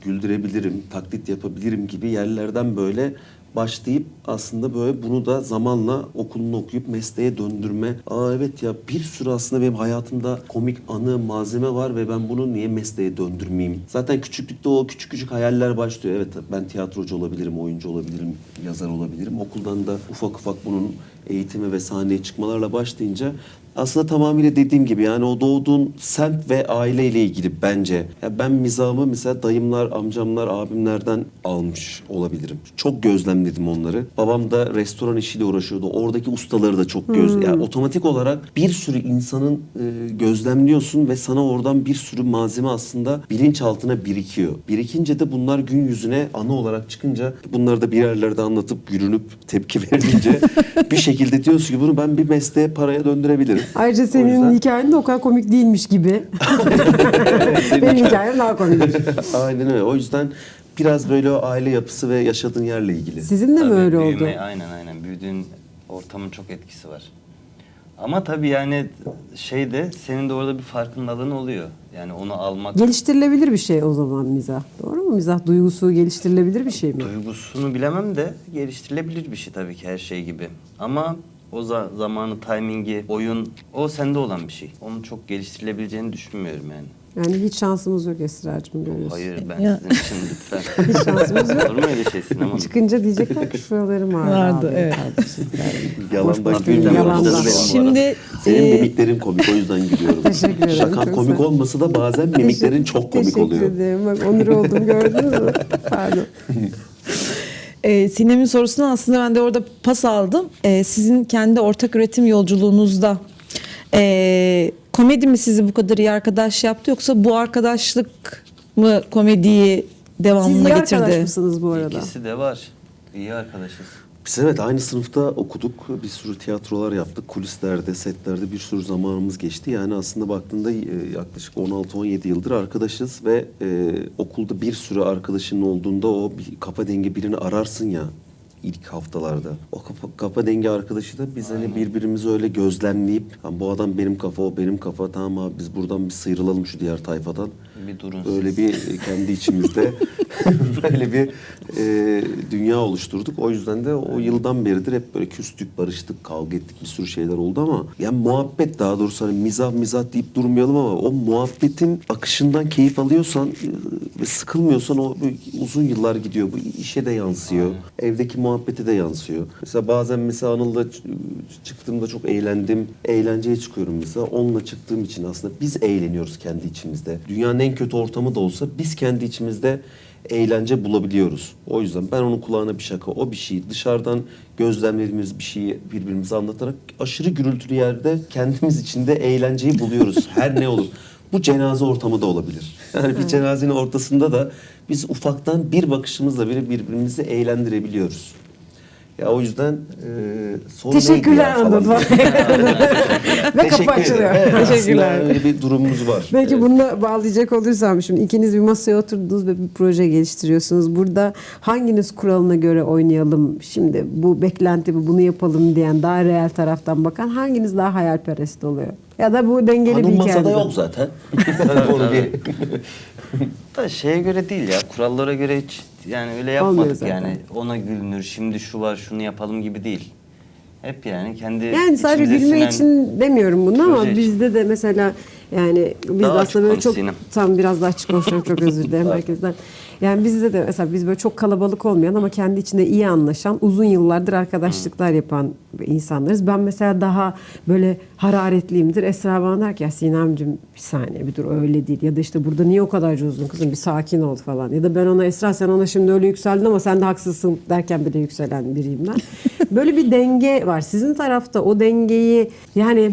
güldürebilirim, taklit yapabilirim gibi yerlerden böyle başlayıp aslında böyle bunu da zamanla okulunu okuyup mesleğe döndürme. Evet ya bir sürü aslında benim hayatımda komik anı, malzeme var ve ben bunu niye mesleğe döndürmeyeyim? Zaten küçüklükte o küçük hayaller başlıyor. Evet ben tiyatrocu olabilirim, oyuncu olabilirim, yazar olabilirim. Okuldan da ufak bunun eğitimi ve sahneye çıkmalarla başlayınca aslında tamamıyla dediğim gibi yani o doğduğun semt ve aileyle ilgili bence. Ya ben mizahımı mesela dayımlar, amcamlar, abimlerden almış olabilirim. Çok gözlemledim onları. Babam da restoran işiyle uğraşıyordu. Oradaki ustaları da çok yani otomatik olarak bir sürü insanın gözlemliyorsun ve sana oradan bir sürü malzeme aslında bilinçaltına birikiyor. Birikince de bunlar gün yüzüne ana olarak çıkınca bunları da bir yerlerde anlatıp gülünüp tepki verilince bir şekilde diyorsun ki bunu ben bir mesleğe, paraya döndürebilirim. Ayrıca O senin yüzden- hikayen de o kadar komik değilmiş gibi. Benim hikayem daha komik. Aynen öyle. O yüzden biraz böyle o aile yapısı ve yaşadığın yerle ilgili. Sizin de mi Tabii öyle oldu? Aynen. Büyüdüğün ortamın çok etkisi var. Ama tabii yani senin de orada bir farkındalığın oluyor. Yani onu almak, Geliştirilebilir bir şey o zaman mizah. Doğru mu? Mizah duygusu geliştirilebilir bir şey mi? duygusunu bilemem de geliştirilebilir bir şey tabii ki her şey gibi. Ama o zamanı, timingi, oyun o sende olan bir şey. Onu çok geliştirilebileceğini düşünmüyorum yani. Yani hiç şansımız yok Esra'cığım görüyorsun. Hayır ben Ya. sizin için lütfen. Hiç şansımız yok. Olur mu öyle şey sinemada? Çıkınca diyecekler ki şuralarım ağrı Vardı, abi. evet. Kardeşim. Yalandan boş gülmüyorum. yalandan. Benim bu arada. Şimdi Senin mimiklerin komik o yüzden gülüyorum. Teşekkür ederim, Şakan çok komik sağ ol. olmasa da bazen mimiklerin çok komik oluyor. Teşekkür ederim. Bak onur oldum gördünüz mü? Pardon. Sinem'in sorusuna aslında ben de orada pas aldım. Sizin kendi ortak üretim yolculuğunuzda komedi mi sizi bu kadar iyi arkadaş yaptı yoksa bu arkadaşlık mı komediyi Siz devamına iyi arkadaş getirdi? mısınız bu arada? İkisi de var. İyi arkadaşız. Biz evet aynı sınıfta okuduk. Bir sürü tiyatrolar yaptık. Kulislerde, setlerde bir sürü zamanımız geçti. Yani aslında baktığında yaklaşık 16-17 yıldır arkadaşız ve okulda bir sürü arkadaşının olduğunda o bir kafa dengi birini ararsın ya ilk haftalarda. O kafa dengi arkadaşı da biz hani birbirimizi öyle gözlemleyip bu adam benim kafa, o benim kafa, tamam abi biz buradan bir sıyrılalım şu diğer tayfadan. Bir durun Böyle siz. bir kendi içimizde böyle bir dünya oluşturduk. O yüzden de o yıldan beridir hep böyle küstük, barıştık, kavga ettik, bir sürü şeyler oldu ama yani muhabbet, daha doğrusu hani mizah deyip durmayalım ama o muhabbetin akışından keyif alıyorsan ve sıkılmıyorsan o uzun yıllar gidiyor. Bu işe de yansıyor. Evdeki muhabbete de yansıyor. Mesela Anıl'la çıktığımda çok eğlendim. Eğlenceye çıkıyorum mesela. Onunla çıktığım için aslında biz eğleniyoruz kendi içimizde. Dünyanın en kötü ortamı da olsa biz kendi içimizde eğlence bulabiliyoruz. O yüzden ben onun kulağına bir şaka, o bir şey, dışarıdan gözlemlediğimiz bir şeyi birbirimize anlatarak aşırı gürültülü yerde kendimiz içinde eğlenceyi buluyoruz. Her ne olur. Bu cenaze ortamı da olabilir. Yani bir cenazenin ortasında da biz ufaktan bir bakışımızla bile birbirimizi eğlendirebiliyoruz. Ya o yüzden soru neydi Teşekkürler ya falan Anıl. diye. Ve kapı Teşekkür açılıyor. ederim. Evet, Teşekkürler. aslında öyle bir durumumuz var. Belki Evet. bununla bağlayacak olursam şimdi ikiniz bir masaya oturdunuz ve bir proje geliştiriyorsunuz. Burada hanginiz kuralına göre oynayalım, şimdi bu beklenti bu, bunu yapalım diyen daha reel taraftan bakan hanginiz daha hayalperest oluyor? Ya da bu dengeli Hanım bir masada hikaye. yok zaten. Onu bir... Da şeye göre değil ya, kurallara göre hiç yani öyle Olmuyor yapmadık zaten. yani. Ona gülünür, şimdi şu var, şunu yapalım gibi değil. Hep yani kendi Yani sadece içimize gülme sinen- için demiyorum bunu ama proje için. bizde de mesela yani biz Daha de açık aslında böyle konuş çok Sinem. tam biraz daha açık konuşuyorum, çok özür dilerim herkesten. Yani bizde de mesela biz böyle çok kalabalık olmayan ama kendi içinde iyi anlaşan, uzun yıllardır arkadaşlıklar yapan insanlarız. Ben mesela daha böyle hararetliyimdir. Esra bana der ki ya Sinemciğim bir saniye bir dur öyle değil. Ya da işte burada niye o kadar cozdun kızım bir sakin ol falan. Ya da ben ona Esra sen ona şimdi öyle yükseldin ama sen de haksızsın derken bile yükselen biriyim ben. Böyle bir denge var. Sizin tarafta o dengeyi yani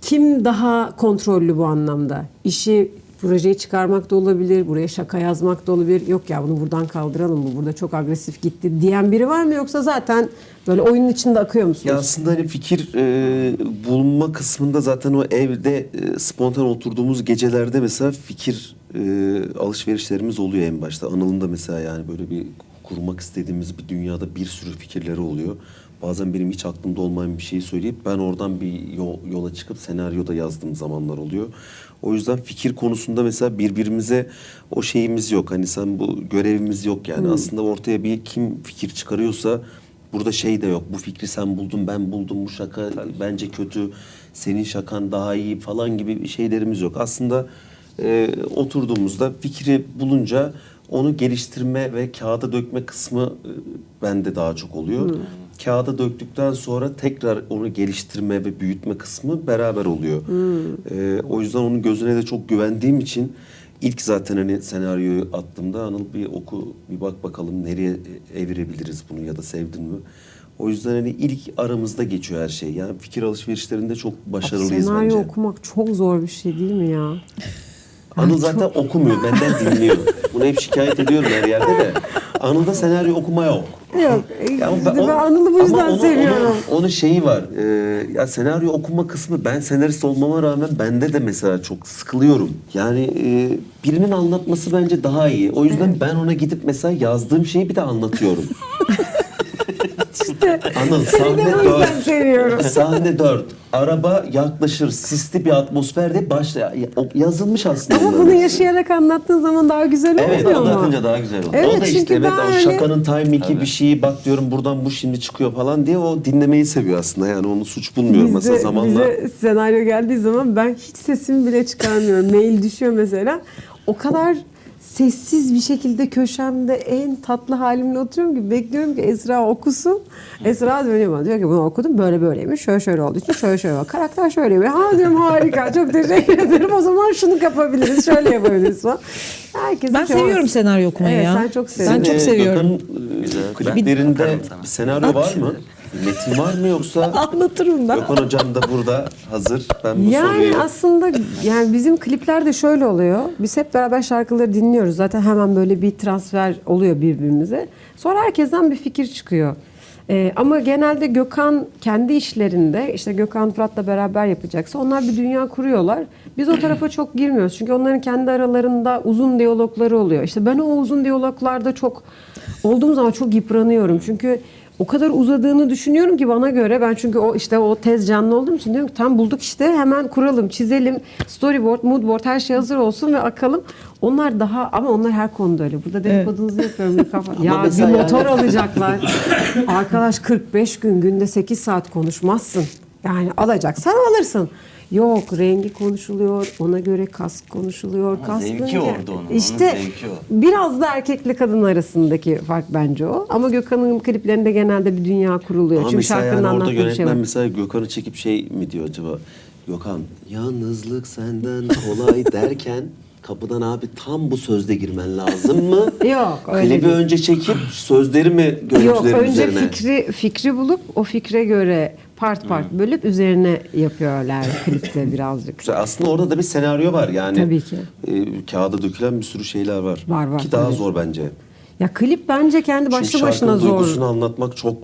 kim daha kontrollü bu anlamda? Projeyi çıkarmak da olabilir, buraya şaka yazmak da olabilir. Yok ya bunu buradan kaldıralım, bu burada çok agresif gitti diyen biri var mı? Yoksa zaten böyle oyunun içinde akıyor musunuz? Ya aslında hani fikir bulma kısmında zaten o evde spontan oturduğumuz gecelerde mesela fikir alışverişlerimiz oluyor en başta. Anıl'ın da mesela yani böyle bir kurmak istediğimiz bir dünyada bir sürü fikirleri oluyor. Bazen benim hiç aklımda olmayan bir şeyi söyleyip ben oradan bir yola çıkıp senaryoda yazdığım zamanlar oluyor. O yüzden fikir konusunda mesela birbirimize o şeyimiz yok. Hani sen bu görevimiz yok yani. Aslında ortaya bir kim fikir çıkarıyorsa burada şey de yok. Bu fikri sen buldun, ben buldum. Bu şaka bence kötü. Senin şakan daha iyi falan gibi şeylerimiz yok. Aslında oturduğumuzda fikri bulunca onu geliştirme ve kağıda dökme kısmı bende daha çok oluyor. kağıda döktükten sonra tekrar onu geliştirme ve büyütme kısmı beraber oluyor. O yüzden onun gözüne de çok güvendiğim için ilk zaten hani senaryoyu attığımda Anıl bir oku, bir bak bakalım nereye evirebiliriz bunu ya da sevdin mi? O yüzden hani ilk aramızda geçiyor her şey. Yani fikir alışverişlerinde çok başarılıyız Senaryo bence. okumak çok zor bir şey değil mi ya? Anıl zaten okumuyor, benden dinliyor. Bunu hep şikayet ediyorum her yerde de. Anıl'da senaryo okuma yok. Yok. Ya Ben Anıl'ı bu ama yüzden seviyorum. Onun şeyi var. Ya senaryo okuma kısmı, ben senarist olmama rağmen bende de mesela çok sıkılıyorum. Yani birinin anlatması bence daha iyi. O yüzden ben ona gidip mesela yazdığım şeyi bir de anlatıyorum. İşte Anıl, seni de sahne o yüzden 4. seviyorum. Sahne 4. Araba yaklaşır, sisli bir atmosferde yazılmış aslında. Ama onların bunu hepsi. yaşayarak anlattığın zaman daha güzel Evet, olmuyor mu? Anlatınca daha güzel oluyor. Evet, o da çünkü işte evet, ben o öyle- şakanın timing'i bir şeyi, bak diyorum buradan bu şimdi çıkıyor falan diye o dinlemeyi seviyor aslında. Yani onu suç bulmuyorum mesela zamanla. Bize senaryo geldiği zaman ben hiç sesimi bile çıkarmıyorum. Mail düşüyor mesela. O kadar sessiz bir şekilde köşemde en tatlı halimle oturuyorum ki bekliyorum ki Esra okusun. Esra dönüyor bana diyor ki bunu okudum böyle böyleymiş. Şöyle şöyle olduğu için şöyle şöyle var. Karakter şöyle. Ha diyorum harika çok teşekkür ederim. O zaman şunu kapabiliriz şöyle yapabiliriz falan. Herkesin Ben seviyorum senaryo okumayı Evet, ya. sen çok seviyorsun. Ben çok seviyorum. Gökhan'ın kliplerinde Bakarım sana. bir senaryo var mı? Metin var mı yoksa? Anlatırım ben. Gökhan hocam da burada hazır. Ben bu Yani soruyu... aslında yani bizim kliplerde şöyle oluyor. Biz hep beraber şarkıları dinliyoruz. Zaten hemen böyle bir transfer oluyor birbirimize. Sonra herkesten bir fikir çıkıyor. Ama genelde Gökhan kendi işlerinde işte Gökhan Fırat'la beraber yapacaksa onlar bir dünya kuruyorlar. Biz o tarafa çok girmiyoruz. Çünkü onların kendi aralarında uzun diyalogları oluyor. İşte ben o uzun diyaloglarda çok olduğum zaman çok yıpranıyorum. Çünkü o kadar uzadığını düşünüyorum ki bana göre ben çünkü o işte o tez canlı olduğum için diyorum ki tam bulduk işte hemen kuralım, çizelim, storyboard, moodboard her şey hazır olsun ve akalım. Onlar daha ama onlar her konuda öyle. Burada dedikodunuzu yapıyorum bir kafa. Ya bir mesela motor alacaklar. Arkadaş 45 gün günde 8 saat konuşmazsın. Yani alacaksan alırsın. Yok rengi konuşuluyor, ona göre kask konuşuluyor. Ama Kaskın zevki orada onun, İşte onun zevki o. biraz da erkekle kadın arasındaki fark bence o. Ama Gökhan'ın kliplerinde genelde bir dünya kuruluyor. Ama Çünkü mesela şarkının yani orada anlattığı bir şey yönetmen var. mesela Gökhan'ı çekip şey mi diyor acaba? Gökhan, yalnızlık senden kolay derken kapıdan abi tam bu sözde girmen lazım mı? Yok, öyle Klibi değil. önce çekip sözleri mi görüntülerin Yok önce üzerine? fikri bulup o fikre göre part bölüp üzerine yapıyorlar klipte birazcık. Güzel. Aslında orada da bir senaryo var yani. Tabii ki. Kağıda dökülen bir sürü şeyler var. Var, Ki daha tabii. zor bence. Ya klip bence kendi başlı Çünkü başına şarkının zor. duygusunu anlatmak çok...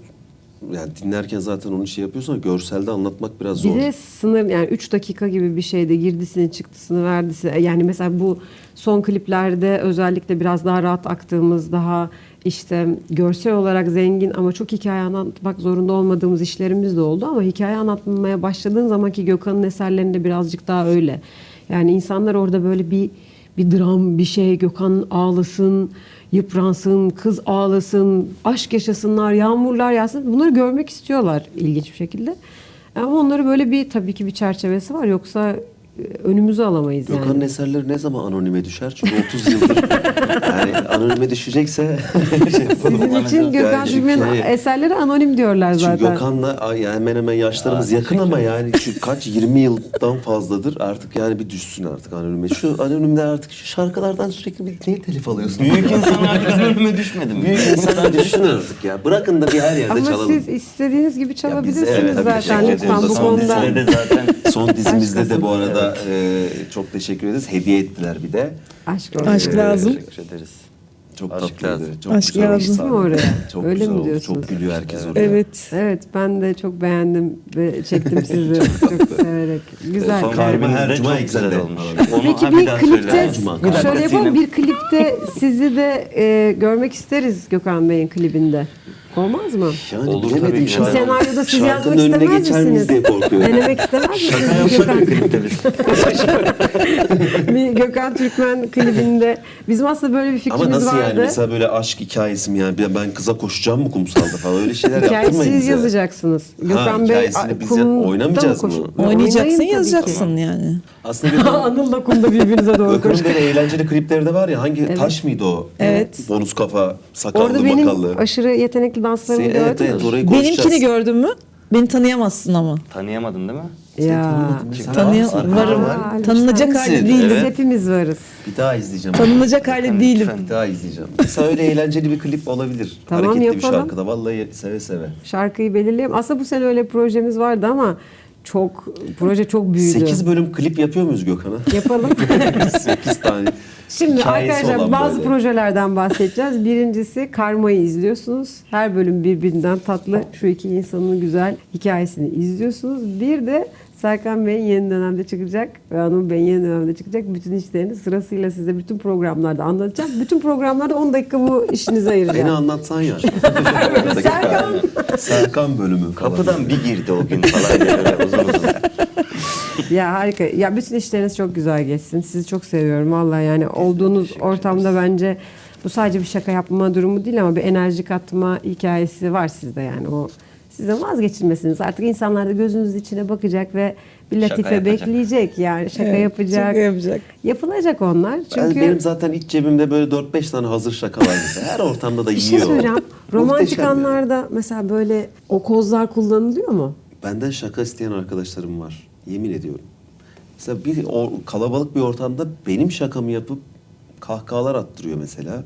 Yani dinlerken zaten onu şey yapıyorsun ama görselde anlatmak biraz zor. Bir de sınır yani 3 dakika gibi bir şeyde girdisini çıktısını verdisi. Yani mesela bu son kliplerde özellikle biraz daha rahat aktığımız daha işte görsel olarak zengin ama çok hikaye anlatmak zorunda olmadığımız işlerimiz de oldu ama hikaye anlatmaya başladığın zamanki Gökhan'ın eserlerinde birazcık daha öyle. Yani insanlar orada böyle bir dram bir şey Gökhan ağlasın, yıpransın, kız ağlasın, aşk yaşasınlar, yağmurlar yağsın. Bunları görmek istiyorlar ilginç bir şekilde. Ama onları böyle bir tabii ki bir çerçevesi var. Yoksa önümüzü alamayız yani. Gökhan'ın eserleri ne zaman anonime düşer? Çünkü 30 yıldır yani anonime düşecekse Sizin için Gökhan Yani Türkmen'in çünkü- eserleri anonim diyorlar Çünkü zaten. Gökhan'la yani hemen hemen yaşlarımız yakın ama yani çünkü kaç 20 yıldan fazladır artık yani bir düşsün artık anonime. Şu anonimde artık şu şarkılardan sürekli bir niye telif alıyorsun? Büyük insan artık önüme düşmedi mi? Büyük insan düşsün artık ya. Bırakın da bir her yerde Ama çalalım. siz istediğiniz gibi çalabilirsiniz evet, tabii zaten teşekkür lütfen ediyoruz. bu Son konuda. dizide de zaten Son dizimizde de bu Başkasın. arada çok teşekkür ederiz. Hediye ettiler bir de. Aşk olsun. Aşk lazım. teşekkür ederiz. Çok Aşk tatlıydı. lazım. Çok Aşk güzel oldu. lazım. Değil mi oraya? Çok Öyle güzel mi oldu. diyorsunuz? Çok gülüyor herkes oraya. Evet. Evet ben de çok beğendim ve çektim sizi çok severek. Güzel. Son Karma klibimiz her de cuma çok güzel Exxen'de. olmuş. Evet. Onu Peki bir bir daha klipte söyle. Cuma. şöyle yapalım Sinem. bir klipte sizi de görmek isteriz Gökhan Bey'in klibinde. Olmaz mı? Yani Olur bilemedim tabii ki. şu an. Bir senaryoda siz yazmak Şarkının önüne istemez geçer miyiz misiniz? diye korkuyorum. Denemek istemez misiniz Gökhan? Bir Gökhan Türkmen klibinde bizim aslında böyle bir fikrimiz Ama nasıl vardı. yani? Mesela böyle aşk hikayesi mi yani? Ben kıza koşacağım mı kumsalda falan? Öyle şeyler Hikayeyi yaptırmayın siz bize. yazacaksınız. Gökhan Bey hikayesini biz kumda oynamayacağız mı mı? koşun? Oynayacaksın, Oynayın tabii ki. yazacaksın yani. Aslında Gökhan'ın Anıl'la kumda birbirinize doğru koşun. böyle eğlenceli klipleri de var ya. Hangi taş mıydı o? Evet. Bonus kafa, sakallı, Orada benim makallı. aşırı yetenekli danslarımı Evet, gördün mü? evet, orayı konuşacağız. Benimkini gördün mü? Beni tanıyamazsın ama. Tanıyamadın değil mi? Ya. Varım. Aa, Tanınacak lütfen. hali değilim. Biz hepimiz varız. Bir daha izleyeceğim. Tanınacak hali değilim. Bir daha izleyeceğim. Mesela öyle eğlenceli bir klip olabilir. Tamam, Hareketli bir yapalım. şarkıda. Vallahi seve seve. Şarkıyı belirleyelim. Aslında bu sene öyle bir projemiz vardı ama proje çok büyüdü. 8 bölüm klip yapıyor muyuz Gökhan'a? Yapalım. 8 tane. Şimdi hikayesi arkadaşlar olan bazı böyle. projelerden bahsedeceğiz. Birincisi Karma'yı izliyorsunuz. Her bölüm birbirinden tatlı. Şu iki insanın güzel hikayesini izliyorsunuz. Bir de Serkan Bey'in yeni dönemde çıkacak ve Anıl Bey'in yeni dönemde çıkacak. Bütün işlerini sırasıyla size bütün programlarda anlatacağım. Bütün programlarda 10 dakika bu işinize Beni ayıracağım. anlatsan ya. Serkan. Serkan bölümü falan. Kapıdan bir girdi o gün falan diye böyle uzun uzun. Ya harika. Ya bütün işleriniz çok güzel geçsin. Sizi çok seviyorum vallahi yani olduğunuz ortamda bence bu sadece bir şaka yapma durumu değil ama bir enerji katma hikayesi var sizde yani o sizden vazgeçilmesiniz. Artık insanlar da gözünüz içine bakacak ve bir Şaka latife yapacak. bekleyecek yani şaka Evet, yapacak. şaka yapacak. Yapılacak onlar. Çünkü Benim zaten iç cebimde böyle 4-5 tane hazır şaka var mesela. Her ortamda da bir şey yiyor. söyleyeceğim. Romantik Muhteşem yani. anlarda mesela böyle o kozlar kullanılıyor mu? Benden şaka isteyen arkadaşlarım var. Yemin ediyorum. Mesela kalabalık bir ortamda benim şakamı yapıp kahkahalar attırıyor mesela.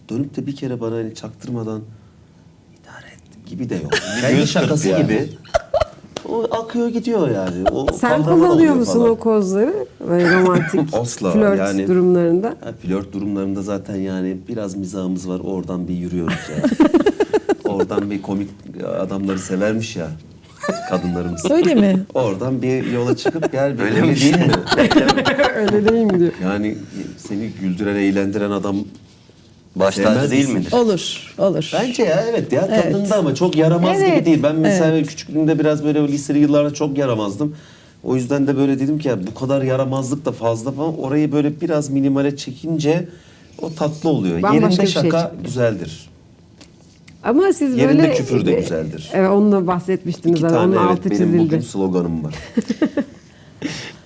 Dönüp de bir kere bana hani çaktırmadan idare et gibi de yok. Kendi göz şakası kırpı yani. gibi. O akıyor gidiyor yani. O Sen kavramlar kullanıyor oluyor musun falan. o kozları? Böyle romantik Asla, flört yani- durumlarında. Ha, flört durumlarında zaten yani biraz mizahımız var. Oradan bir yürüyoruz ya. Oradan bir komik adamları severmiş ya kadınlarımız. Öyle mi? Oradan bir yola çıkıp gel böyle mi değil mi? Öyle değil mi diyor. Yani seni güldüren, eğlendiren adam Baş sevmez tacı değil misin? midir? Olur, olur. Bence ya evet ya Evet. tadında ama çok yaramaz Evet. gibi değil. Ben mesela böyle küçüklüğümde biraz böyle liseli yıllarda çok yaramazdım. O yüzden de böyle dedim ki ya bu kadar yaramazlık da fazla falan. Orayı böyle biraz minimale çekince o tatlı oluyor. Bambaşka Yerinde bir şey şaka çıktı. güzeldir. Ama siz Yerinde böyle... küfür de güzeldir. Evet onunla bahsetmiştiniz. İki zaten. tane Onun evet altı benim çizildi. bugün sloganım var.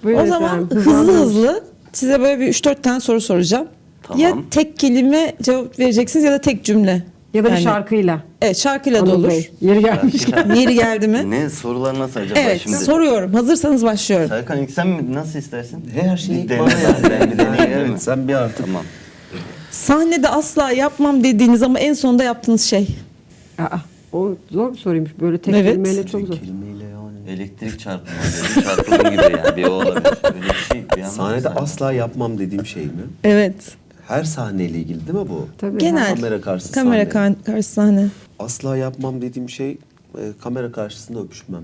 Buyurun O zaman efendim, hızlı hızlandırın. hızlı size böyle bir 3-4 tane soru soracağım. Tamam. Ya tek kelime cevap vereceksiniz ya da tek cümle. Ya da bir Yani- şarkıyla. Evet, şarkıyla da Anıl olur. Bey, yeri gelmiş. Yeri geldi mi? Ne sorular nasıl acaba Evet, şimdi? soruyorum. Hazırsanız başlıyorum. Serkan ilk sen mi nasıl istersin? Her şeyi Bir dene bana ben bir deneyeyim değil mi? Evet sen bir artık. Tamam. Sahnede asla yapmam dediğiniz ama en sonunda yaptığınız şey. Aa, o zor bir soruymuş. Böyle tek Evet. kelimeyle çok zor. Kelimeyle yani. Elektrik çarpma dedi. Çarpıldı gibi yani bir o olabilir. Öyle bir şey. Bir anda Sahnede sahne. asla yapmam dediğim şey mi? Evet. Her sahneyle ilgili değil mi bu? Tabii. Genel. Kamera karşısı Kamera sahne. karşı sahne. Asla yapmam dediğim şey kamera karşısında öpüşmem.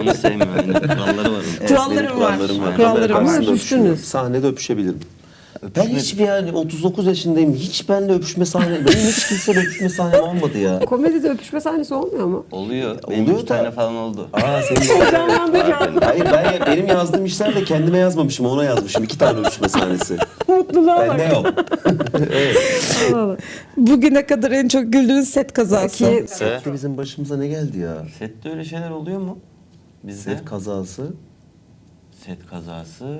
Onu sevmiyorum. Yani kuralları var. onun. Kuralları benim var. kurallarım var. Kuralları Kamera var. karşısında Ama öpüşmem. öpüştünüz. Sahnede öpüşebilirim. Ben hiçbir yani 39 yaşındayım. Hiç benimle öpüşme sahne, benim hiç kimseyle öpüşme sahnem olmadı ya. Komedide öpüşme sahnesi olmuyor mu? Oluyor. Benim Oluyor 3 da- tane falan oldu. Aa senin Hayır benim yazdığım işler de kendime yazmamışım, ona yazmışım. 2 tane öpüşme sahnesi. Mutluluğa bak. Bende yok. Bugüne kadar en çok güldüğünüz set kazası. Ki Sette bizim başımıza ne geldi ya? Sette öyle şeyler oluyor mu? Bizde Set kazası. set kazası.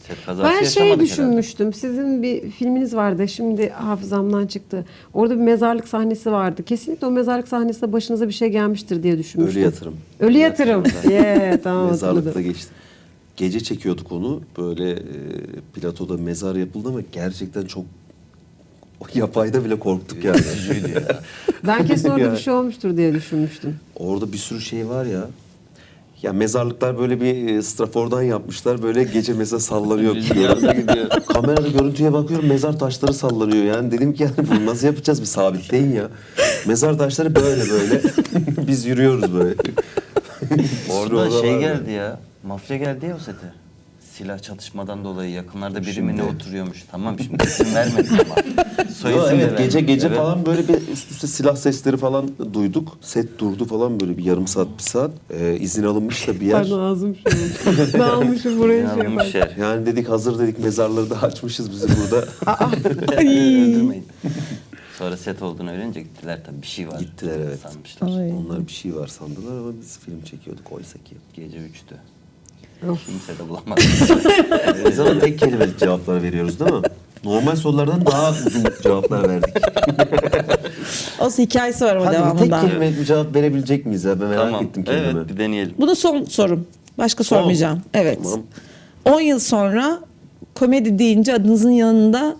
Set kazası ben şey yaşamadık düşünmüştüm. Sizin bir filminiz vardı. Şimdi hafızamdan çıktı. Orada bir mezarlık sahnesi vardı. Kesinlikle o mezarlık sahnesinde başınıza bir şey gelmiştir diye düşünmüştüm. Ölü yatırım. Ölü yatırım. Yeah, tamam Mezarlıkta hatırladım. geçti. Gece çekiyorduk onu. Böyle platoda mezar yapıldı ama gerçekten çok o yapayda bile korktuk yani. Üzücüydü ya. Ben kesin orada Yani. bir şey olmuştur diye düşünmüştüm. Orada bir sürü şey var ya. Ya mezarlıklar böyle bir strafordan yapmışlar. Böyle gece mesela sallanıyor. Rüzgarda gidiyor. Kamerada görüntüye bakıyorum mezar taşları sallanıyor. Yani dedim ki yani bunu nasıl yapacağız bir sabitleyin ya. Mezar taşları böyle. Biz yürüyoruz böyle. Orada Sırada şey var geldi ya. Mafya geldi ya o sete. Silah çatışmadan dolayı yakınlarda biri mi ne oturuyormuş. Tamam şimdi isim vermedim ama. Soy Yo, isim de evet, gece vermedik. Evet. falan böyle bir üst üste silah sesleri falan duyduk. Set durdu falan böyle bir yarım saat, bir saat. İzin alınmış da bir yer. Pardon ağzım şu an. Ne almışım buraya şey İnanılmış yapar. yer. Yani dedik hazır dedik mezarları da açmışız bizi burada. Öldürmeyin. Sonra set olduğunu öğrenince gittiler tabii, bir şey var. Gittiler, evet. Sanmışlar. Ay. Onlar bir şey var sandılar ama biz film çekiyorduk oysa ki. Gece 3'tü. Of. Kimse de bulamadı. Biz ama tek kelimelik cevaplar veriyoruz değil mi? Normal sorulardan daha uzun cevaplar verdik. Olsun, hikayesi var ama Hadi bir tek devamında. kelimelik bir cevap verebilecek miyiz ya? Ben merak Tamam. ettim kendimi. Evet, bir deneyelim. Bu da son sorum. Başka sormayacağım. Evet. Tamam. 10 yıl sonra komedi deyince adınızın yanında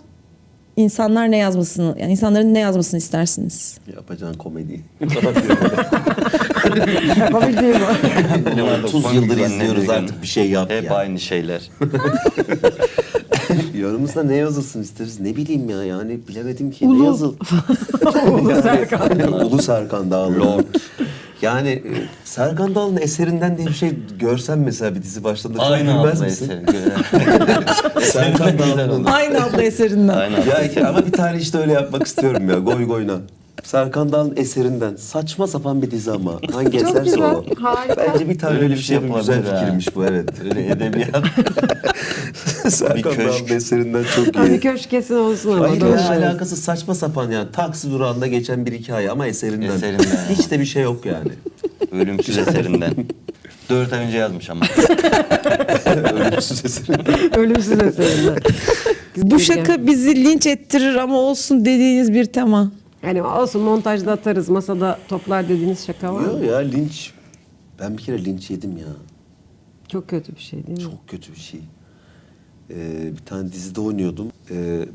insanlar ne yazmasını, yani insanların ne yazmasını istersiniz? Yapacağın komedi. Yapabildiğim o. Ne var, 30 komik yıldır zannediyorum. izliyoruz artık bir şey yap Hep ya. aynı şeyler. Yorumumuzda ne yazılsın isteriz? Ne bileyim ya, yani bilemedim ki. Ne yazıl? Ulu Serkan. Ulu Serkan Dağlı. Lord. Yani Serkan Dağlı'nın eserinden diye bir şey görsem mesela bir dizi başladığında çok Aynı gülmez adlı misin? eseri. Serkan Dağlı'nın. Aynı adlı eserinden. Aynı adlı. Ya ama bir tane işte öyle yapmak istiyorum ya. Goy goyna. Serkan Dağlı'nın eserinden. Saçma sapan bir dizi ama. Hangi Çok eserse güzel, o. harika. Bence bir tane öyle bir şey yapın. Güzel yapılabilir ha. fikirmiş bu, evet. Öyle edebiyat. Serkan köşk. Dağlı'nın eserinden çok Hani iyi. köşk kesin olsun ama. Hayır doğru ya, söylüyorsun. alakası saçma sapan yani. Taksi durağında geçen bir hikaye ama eserinden. Eserinden. Hiç de bir şey yok yani. Ölümsüz eserinden. 4 ay önce yazmış ama. Ölümsüz eserinden. Ölümsüz eserinden. Bu şaka bizi linç ettirir ama olsun dediğiniz bir tema. Yani olsun, montajda atarız, masada toplar dediğiniz şaka var mı? Yok ya, linç. Ben bir kere linç yedim ya. Çok kötü bir şey değil mi? Çok kötü bir şey. Bir tane dizide oynuyordum.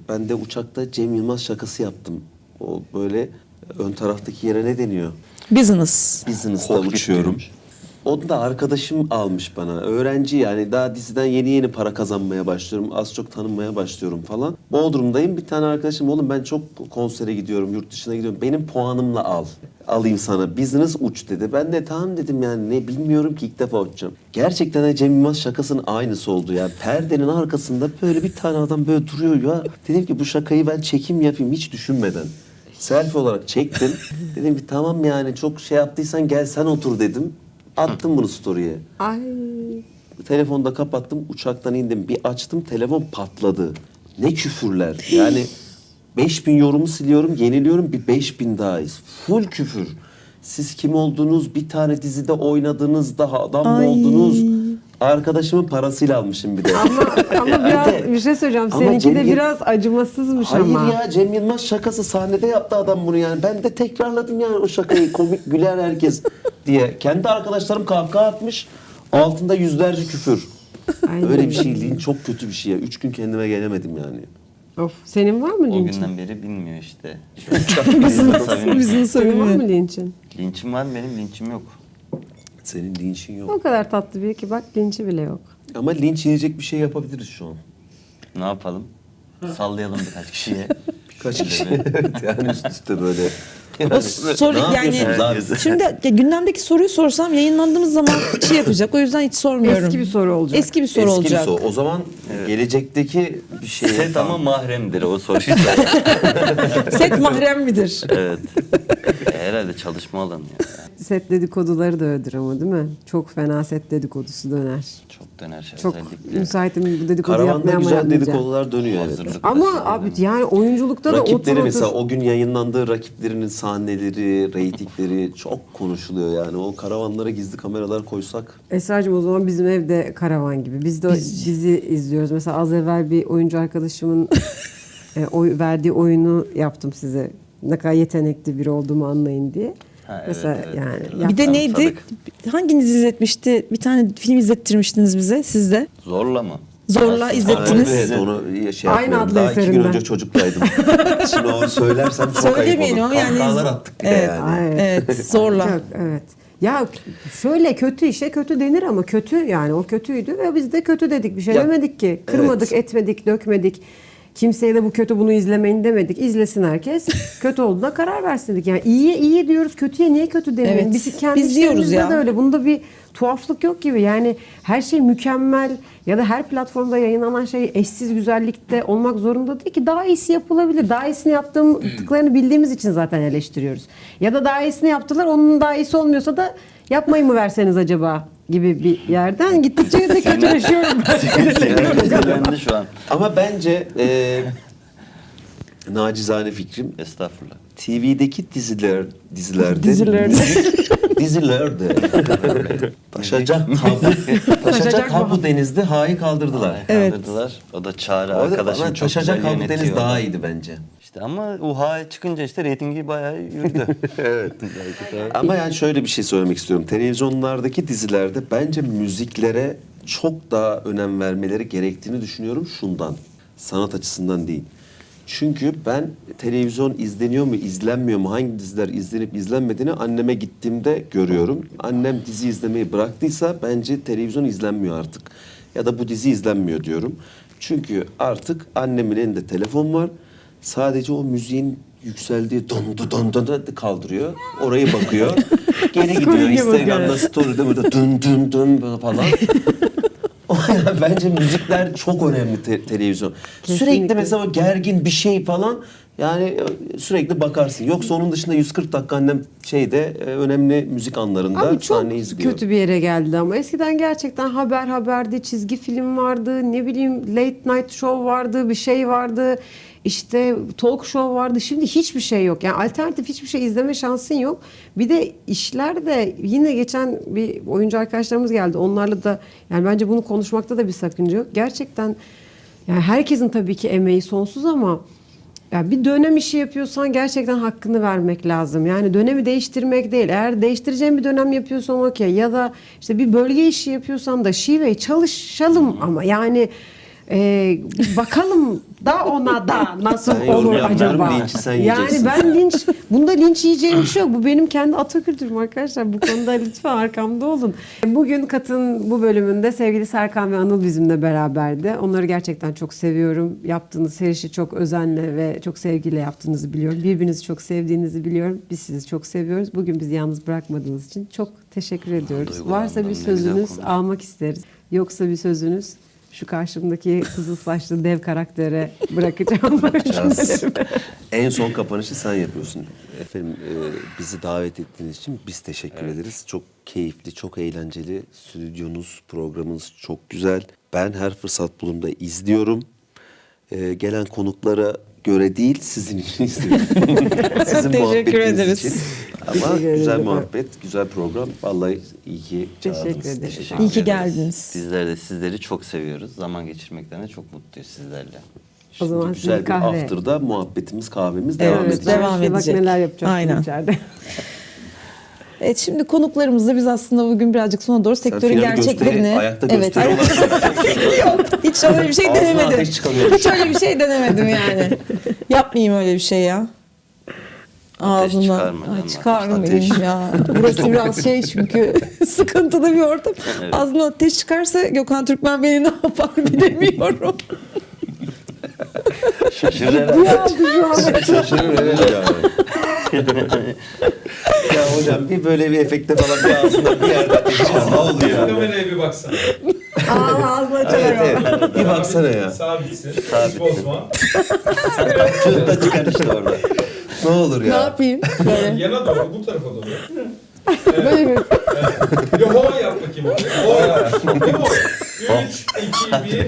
Ben de uçakta Cem Yılmaz şakası yaptım. O böyle ön taraftaki yere ne deniyor? Business. Business'ta Kokpit uçuyorum. diyormuş. Onu da arkadaşım almış bana. Öğrenci yani, daha diziden yeni yeni para kazanmaya başlıyorum. Az çok tanınmaya başlıyorum falan. Bodrum'dayım. Bir tane arkadaşım, oğlum ben çok konsere gidiyorum, yurt dışına gidiyorum. Benim puanımla al. Alayım sana. Business uç dedi. Ben de tamam dedim, yani ne bilmiyorum ki, ilk defa uçacağım. Gerçekten de Cem Yılmaz şakasının aynısı oldu ya. Perdenin arkasında böyle bir tane adam böyle duruyor ya. Dedim ki bu şakayı ben çekim yapayım hiç düşünmeden. Selfie olarak çektim. Dedim ki tamam, yani çok şey yaptıysan gel sen otur dedim. Attım bunu story'e. Ay. Telefonu da kapattım, uçaktan indim. Bir açtım, telefon patladı. Ne küfürler. Yani 5000 yorumu siliyorum, yeniliyorum, bir 5000 daha. Full küfür. Siz kim oldunuz? Bir tane dizide oynadınız, daha adam mı Ay. oldunuz? Arkadaşımın parasıyla almışım bir de. Ama biraz bir şey söyleyeceğim. Ama Seninki Cem de Yıl- biraz acımasızmış Hayır ama. ya, Cem Yılmaz şakası, sahnede yaptı adam bunu yani. Ben de tekrarladım yani o şakayı. Komik, güler herkes diye. Kendi arkadaşlarım kahkaha atmış. Altında yüzlerce küfür. Aynen. Öyle bir şey, linç çok kötü bir şey ya. 3 gün kendime gelemedim yani. Of. Senin var mı O linçin? günden beri bilmiyor işte. Business Senin var mı övünüyor. linçin? Linçim var, benim linçim yok. Senin linçin yok. O kadar tatlı biri ki bak, linçi bile yok. Ama linç yiyecek bir şey yapabiliriz şu an. Ne yapalım? Sallayalım birkaç kişiye. Kaç kişi? Evet, yani üst üste böyle. O soru Ne yani yapıyorsunuz abi? şimdi ya gündemdeki soruyu sorsam yayınlandığımız zaman şey yapacak. O yüzden hiç sormuyorum. Eski bir soru olacak. Eski bir soru Eski olacak. bir soru. O zaman gelecekteki bir şey. Set ama mahremdir o soruyu. Set mahrem midir? Evet. Herhalde çalışma alanı ya. Set dedikoduları da öyledir ama değil mi? Çok fena set dedikodusu döner. Çok döner şey Çok özellikle. müsaitim bu dedikodu Karavanda yapmaya ama güzel yapmayacağım. dedikodular dönüyor. Evet. Hazırlık Ama başlıyor abi yani. yani oyunculukta da Rakipleri otur mesela otur. o gün yayınlandığı rakiplerinin sahneleri, reytingleri çok konuşuluyor yani. O karavanlara gizli kameralar koysak. Esra'cığım o zaman bizim evde karavan gibi. Biz de dizi izliyoruz. Mesela az evvel bir oyuncu arkadaşımın verdiği oyunu yaptım size. Ne kadar yetenekli biri olduğumu anlayın diye. Ha, Mesela evet. yani Bir de Yaptım, neydi? tadık. Hanginiz izletmişti? Bir tane film izlettirmiştiniz bize, siz de. Zorla mı? Zorla Aslında izlettiniz. Evet, onu şey Aynı yapmıyorum. adlı Daha 2 gün eserinden. önce çocuktaydım. Şimdi onu söylersem çok ayıp Söylemeyelim olur. ama yani- Kahkahalar attık bir de Evet. yani. Ay, Evet, zorla. Çok, evet. Ya şöyle kötü işe kötü denir ama kötü, yani o kötüydü ve biz de kötü dedik, bir şey Ya, demedik ki. Kırmadık, etmedik, dökmedik. Kimseye de bu kötü, bunu izlemeyin demedik. İzlesin herkes. Kötü olduğuna karar versin dedik. Yani iyiye iyi diyoruz, kötüye niye kötü demeyin? Evet. Biz kendi Biz diyoruz işlerimizde ya. de öyle. Bunda bir tuhaflık yok gibi. Yani her şey mükemmel ya da her platformda yayınlanan şey eşsiz güzellikte olmak zorunda değil ki. Daha iyisi yapılabilir. Daha iyisini yaptıklarını bildiğimiz için zaten eleştiriyoruz. Ya da daha iyisini yaptılar, onun daha iyisi olmuyorsa da yapmayı mı verseniz acaba gibi bir yerden gittikçe de kötüleşiyorum ben. Sinirlendi şu an. Ama bence nacizane fikrim Estağfurullah. TV'deki dizilerde dizilerde taşacak ha bu denizde ha'yı kaldırdılar. Kaldırdılar. O da Çağrı arkadaşım çok taşacak güzel ha bu deniz yönetiyor. daha iyiydi bence. İşte ama UHA çıkınca işte reytingi bayağı yürüdü. Evet. Ama yani şöyle bir şey söylemek istiyorum. Televizyonlardaki dizilerde bence müziklere çok daha önem vermeleri gerektiğini düşünüyorum şundan. Sanat açısından değil. Çünkü ben televizyon izleniyor mu, izlenmiyor mu, hangi diziler izlenip izlenmediğini anneme gittiğimde görüyorum. Annem dizi izlemeyi bıraktıysa bence televizyon izlenmiyor artık. Ya da bu dizi izlenmiyor diyorum. Çünkü artık annemin elinde telefon var. Sadece o müziğin yükseldiği don kaldırıyor. Oraya bakıyor. Geri gidiyor. Scrolling'e Instagram'da bakıyor. story'de böyle dın falan. Bence müzikler çok önemli televizyon. Kesinlikle. Sürekli mesela o gergin bir şey falan yani sürekli bakarsın. Yoksa onun dışında 140 dakika annem önemli müzik anlarında Abi çok sahne izliyor. kötü bir yere geldi ama eskiden gerçekten haberdi, çizgi film vardı, ne bileyim late night show vardı, bir şey vardı. İşte talk show vardı. Şimdi hiçbir şey yok. Yani alternatif hiçbir şey izleme şansın yok. Bir de işler de yine geçen bir oyuncu arkadaşlarımız geldi. Onlarla da yani bence bunu konuşmakta da bir sakınca yok. Gerçekten yani herkesin tabii ki emeği sonsuz ama ya bir dönem işi yapıyorsan gerçekten hakkını vermek lazım. Yani dönemi değiştirmek değil. Eğer değiştireceğin bir dönem yapıyorsan okey. Ya da işte bir bölge işi yapıyorsan da şiveyi çalışalım ama yani bakalım da ona da nasıl Ben yorum olur yapmıyorum, acaba? linçi sen Yani yiyeceksin. ben bunda linç yiyeceğim bir şey yok. Bu benim kendi atakültürüm arkadaşlar. Bu konuda lütfen arkamda olun. Bugün Kat'ın bu bölümünde sevgili Serkan ve Anıl bizimle beraberdi. Onları gerçekten çok seviyorum. Yaptığınız her işi çok özenle ve çok sevgiyle yaptığınızı biliyorum. Birbirinizi çok sevdiğinizi biliyorum. Biz sizi çok seviyoruz. Bugün bizi yalnız bırakmadığınız için çok teşekkür ediyoruz. Duygulandım, Varsa ne bir güzel sözünüz konu. almak isteriz. Yoksa bir sözünüz şu karşımdaki kızıl saçlı dev karaktere bırakacağım. En son kapanışı sen yapıyorsun. Efendim bizi davet ettiğiniz için biz teşekkür ederiz. Çok keyifli, çok eğlenceli. Stüdyonuz, programınız çok güzel. Ben her fırsat bulduğumda izliyorum. Gelen konuklara göre değil, sizin için izliyorum. Sizin Teşekkür muhabbetiniz ederiz. için. Ama Teşekkür ederim. güzel muhabbet, güzel program. Vallahi iyi ki çağırdınız. Teşekkür ederiz. Teşekkür İyi ki ederiz. geldiniz. Bizler de sizleri çok seviyoruz. Zaman geçirmekten de çok mutluyuz sizlerle. O zaman Şimdi güzel sizi bir kahve. after'da muhabbetimiz, kahvemiz devam Evet, edecek. devam Bak edecek. neler yapacağız Aynen. içeride. Evet, şimdi konuklarımızla biz aslında bugün birazcık sona doğru sektörün finali gerçeklerini... gösteri, ayakta evet, gösteri Yok, hiç öyle bir şey Ağzına denemedim. ateş çıkarıyor. Hiç öyle bir şey denemedim yani. Yapmayayım öyle bir şey ya. Ateş Ağzına çıkarma canım, Ay, çıkarmayayım ateş. ya. Burası biraz şey çünkü sıkıntılı bir ortam. Ağzına ateş çıkarsa Gökhan Türkmen beni ne yapar bilemiyorum. Şaşırarak. Şaşırır evet yani. Ya hocam bir böyle bir efekte falan bir ağzından bir yerden çıkar. Ne oluyor? Kameraya bir baksana. Ağzına Evet evet. Bir baksana ya. Sabitsin. Sabitsin. Bozma. Tığda çıkar işte orada. Ne olur Ne ya. yapayım? Böyle. Yana doğru, bu tarafa doğru. Böyle bir Bir de hoa yap bakayım. Hoa. Bir hoa. 3, 2, 1.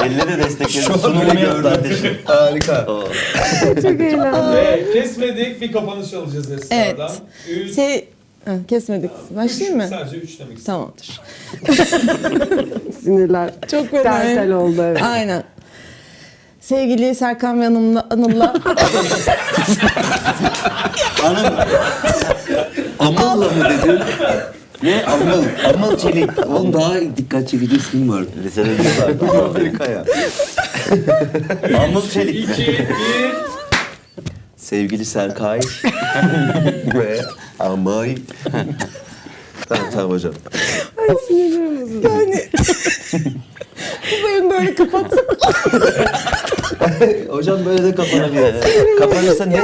Elle de destekledi. Şu an Sunumunu bile yaptı gördüm. ateşin. Harika. çok eğlendim. Ve kesmedik, bir kapanış alacağız Esra'dan. 3. Kesmedik. Başlayayım mı? Sadece 3 demek istedim. Tamamdır. Sinirler Çok tel önemli. tel oldu. Evet. Aynen. Sevgili Serkan ve Anıl'la Amalla mı dedin? Ne? Amal Çelik. Oğlum daha dikkat çekici ismim var. Lisede bir vardı. Harika ya. Amuz Çelik. 2, 1. Sevgili Serkay ve Amay. Tamam hocam. Ay sinirlerim bozuldu. yani Bu bölümü böyle kapatsak. Hocam böyle de kapanabilir. Kapanırsa ne?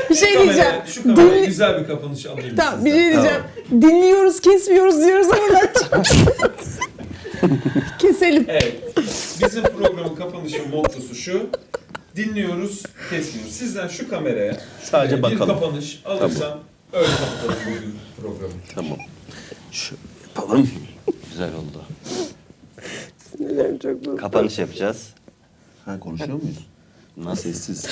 Bir şey diyeceğim. Şu kameraya Dinle- güzel bir kapanış alayım. Tamam bir sizden. şey diyeceğim. Dinliyoruz, kesmiyoruz diyoruz ama ben keselim. Evet. Bizim programın kapanışı mottosu şu. Dinliyoruz, kesmiyoruz. Sizden şu kameraya Sadece bir bakalım. kapanış alırsam öyle kapatalım bugün programı. Tamam. Şöyle yapalım. Güzel oldu. Sinirlerim çok bozuldu. Kapanış yapacağız. Ha konuşuyor muyuz? Nasıl? Sessiz.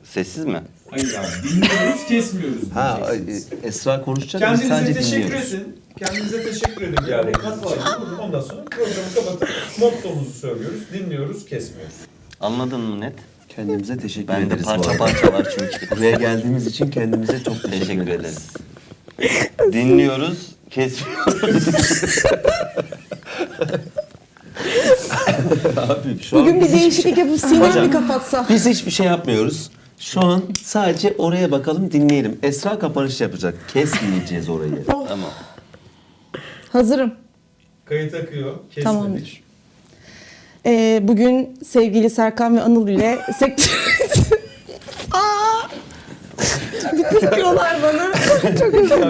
Sessiz mi? Hayır abi, dinliyoruz, kesmiyoruz. Ha diyeceksiniz. Esra konuşacak. Biz Kendinize sadece teşekkür dinliyoruz. edin. Kendinize teşekkür edin bir yerde. Katılayın. Ondan sonra programı kapatıp mottomuzu söylüyoruz. Dinliyoruz, kesmiyoruz. Anladın mı net? Kendimize teşekkür Ben de ederiz. bu parça arada. parça var çünkü. Buraya geldiğimiz için kendimize çok Teşekkür ederiz. Dinliyoruz, kesmiyoruz. Abi şu an Bugün bir biz hiçbir değişiklik şey- yapıp Sinem Hocam, mi kapatsa? Biz hiçbir şey yapmıyoruz. Şu an sadece oraya bakalım, dinleyelim. Esra kapanış yapacak. Kesmeyeceğiz orayı. Tamam. Hazırım. Kayıt akıyor, kesmedik. Tamamdır. Bugün sevgili Serkan ve Anıl ile sektör... Aa! Bitiriyorlar bana.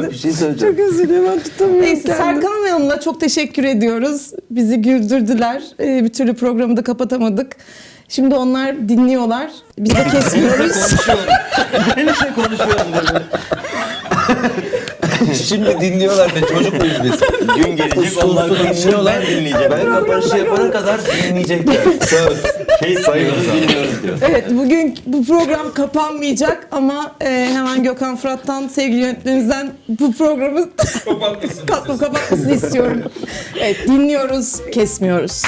Ya bir şey söyleyeceğim. Çok özür dilerim, ben tutamıyorum Neyse kendimi. Serkan ve Anıl'a çok teşekkür ediyoruz. Bizi güldürdüler. Bir türlü programı da kapatamadık. Şimdi onlar dinliyorlar. Biz de kesmiyoruz. Benimle konuşuyorum dedi. Şimdi dinliyorlar ne çocuk muyuz biz? Gün gelecek onlar dinliyorlar, ben dinleyeceğim. Ben kapanışı yapana kadar dinleyecekler. Söz. Kesmiyoruz, dinliyoruz diyor. Evet bugün bu program kapanmayacak ama hemen Gökhan Fırat'tan sevgili yönetmenimizden bu programı Kapatmasın. kapatmasını istiyorum. Evet dinliyoruz, kesmiyoruz.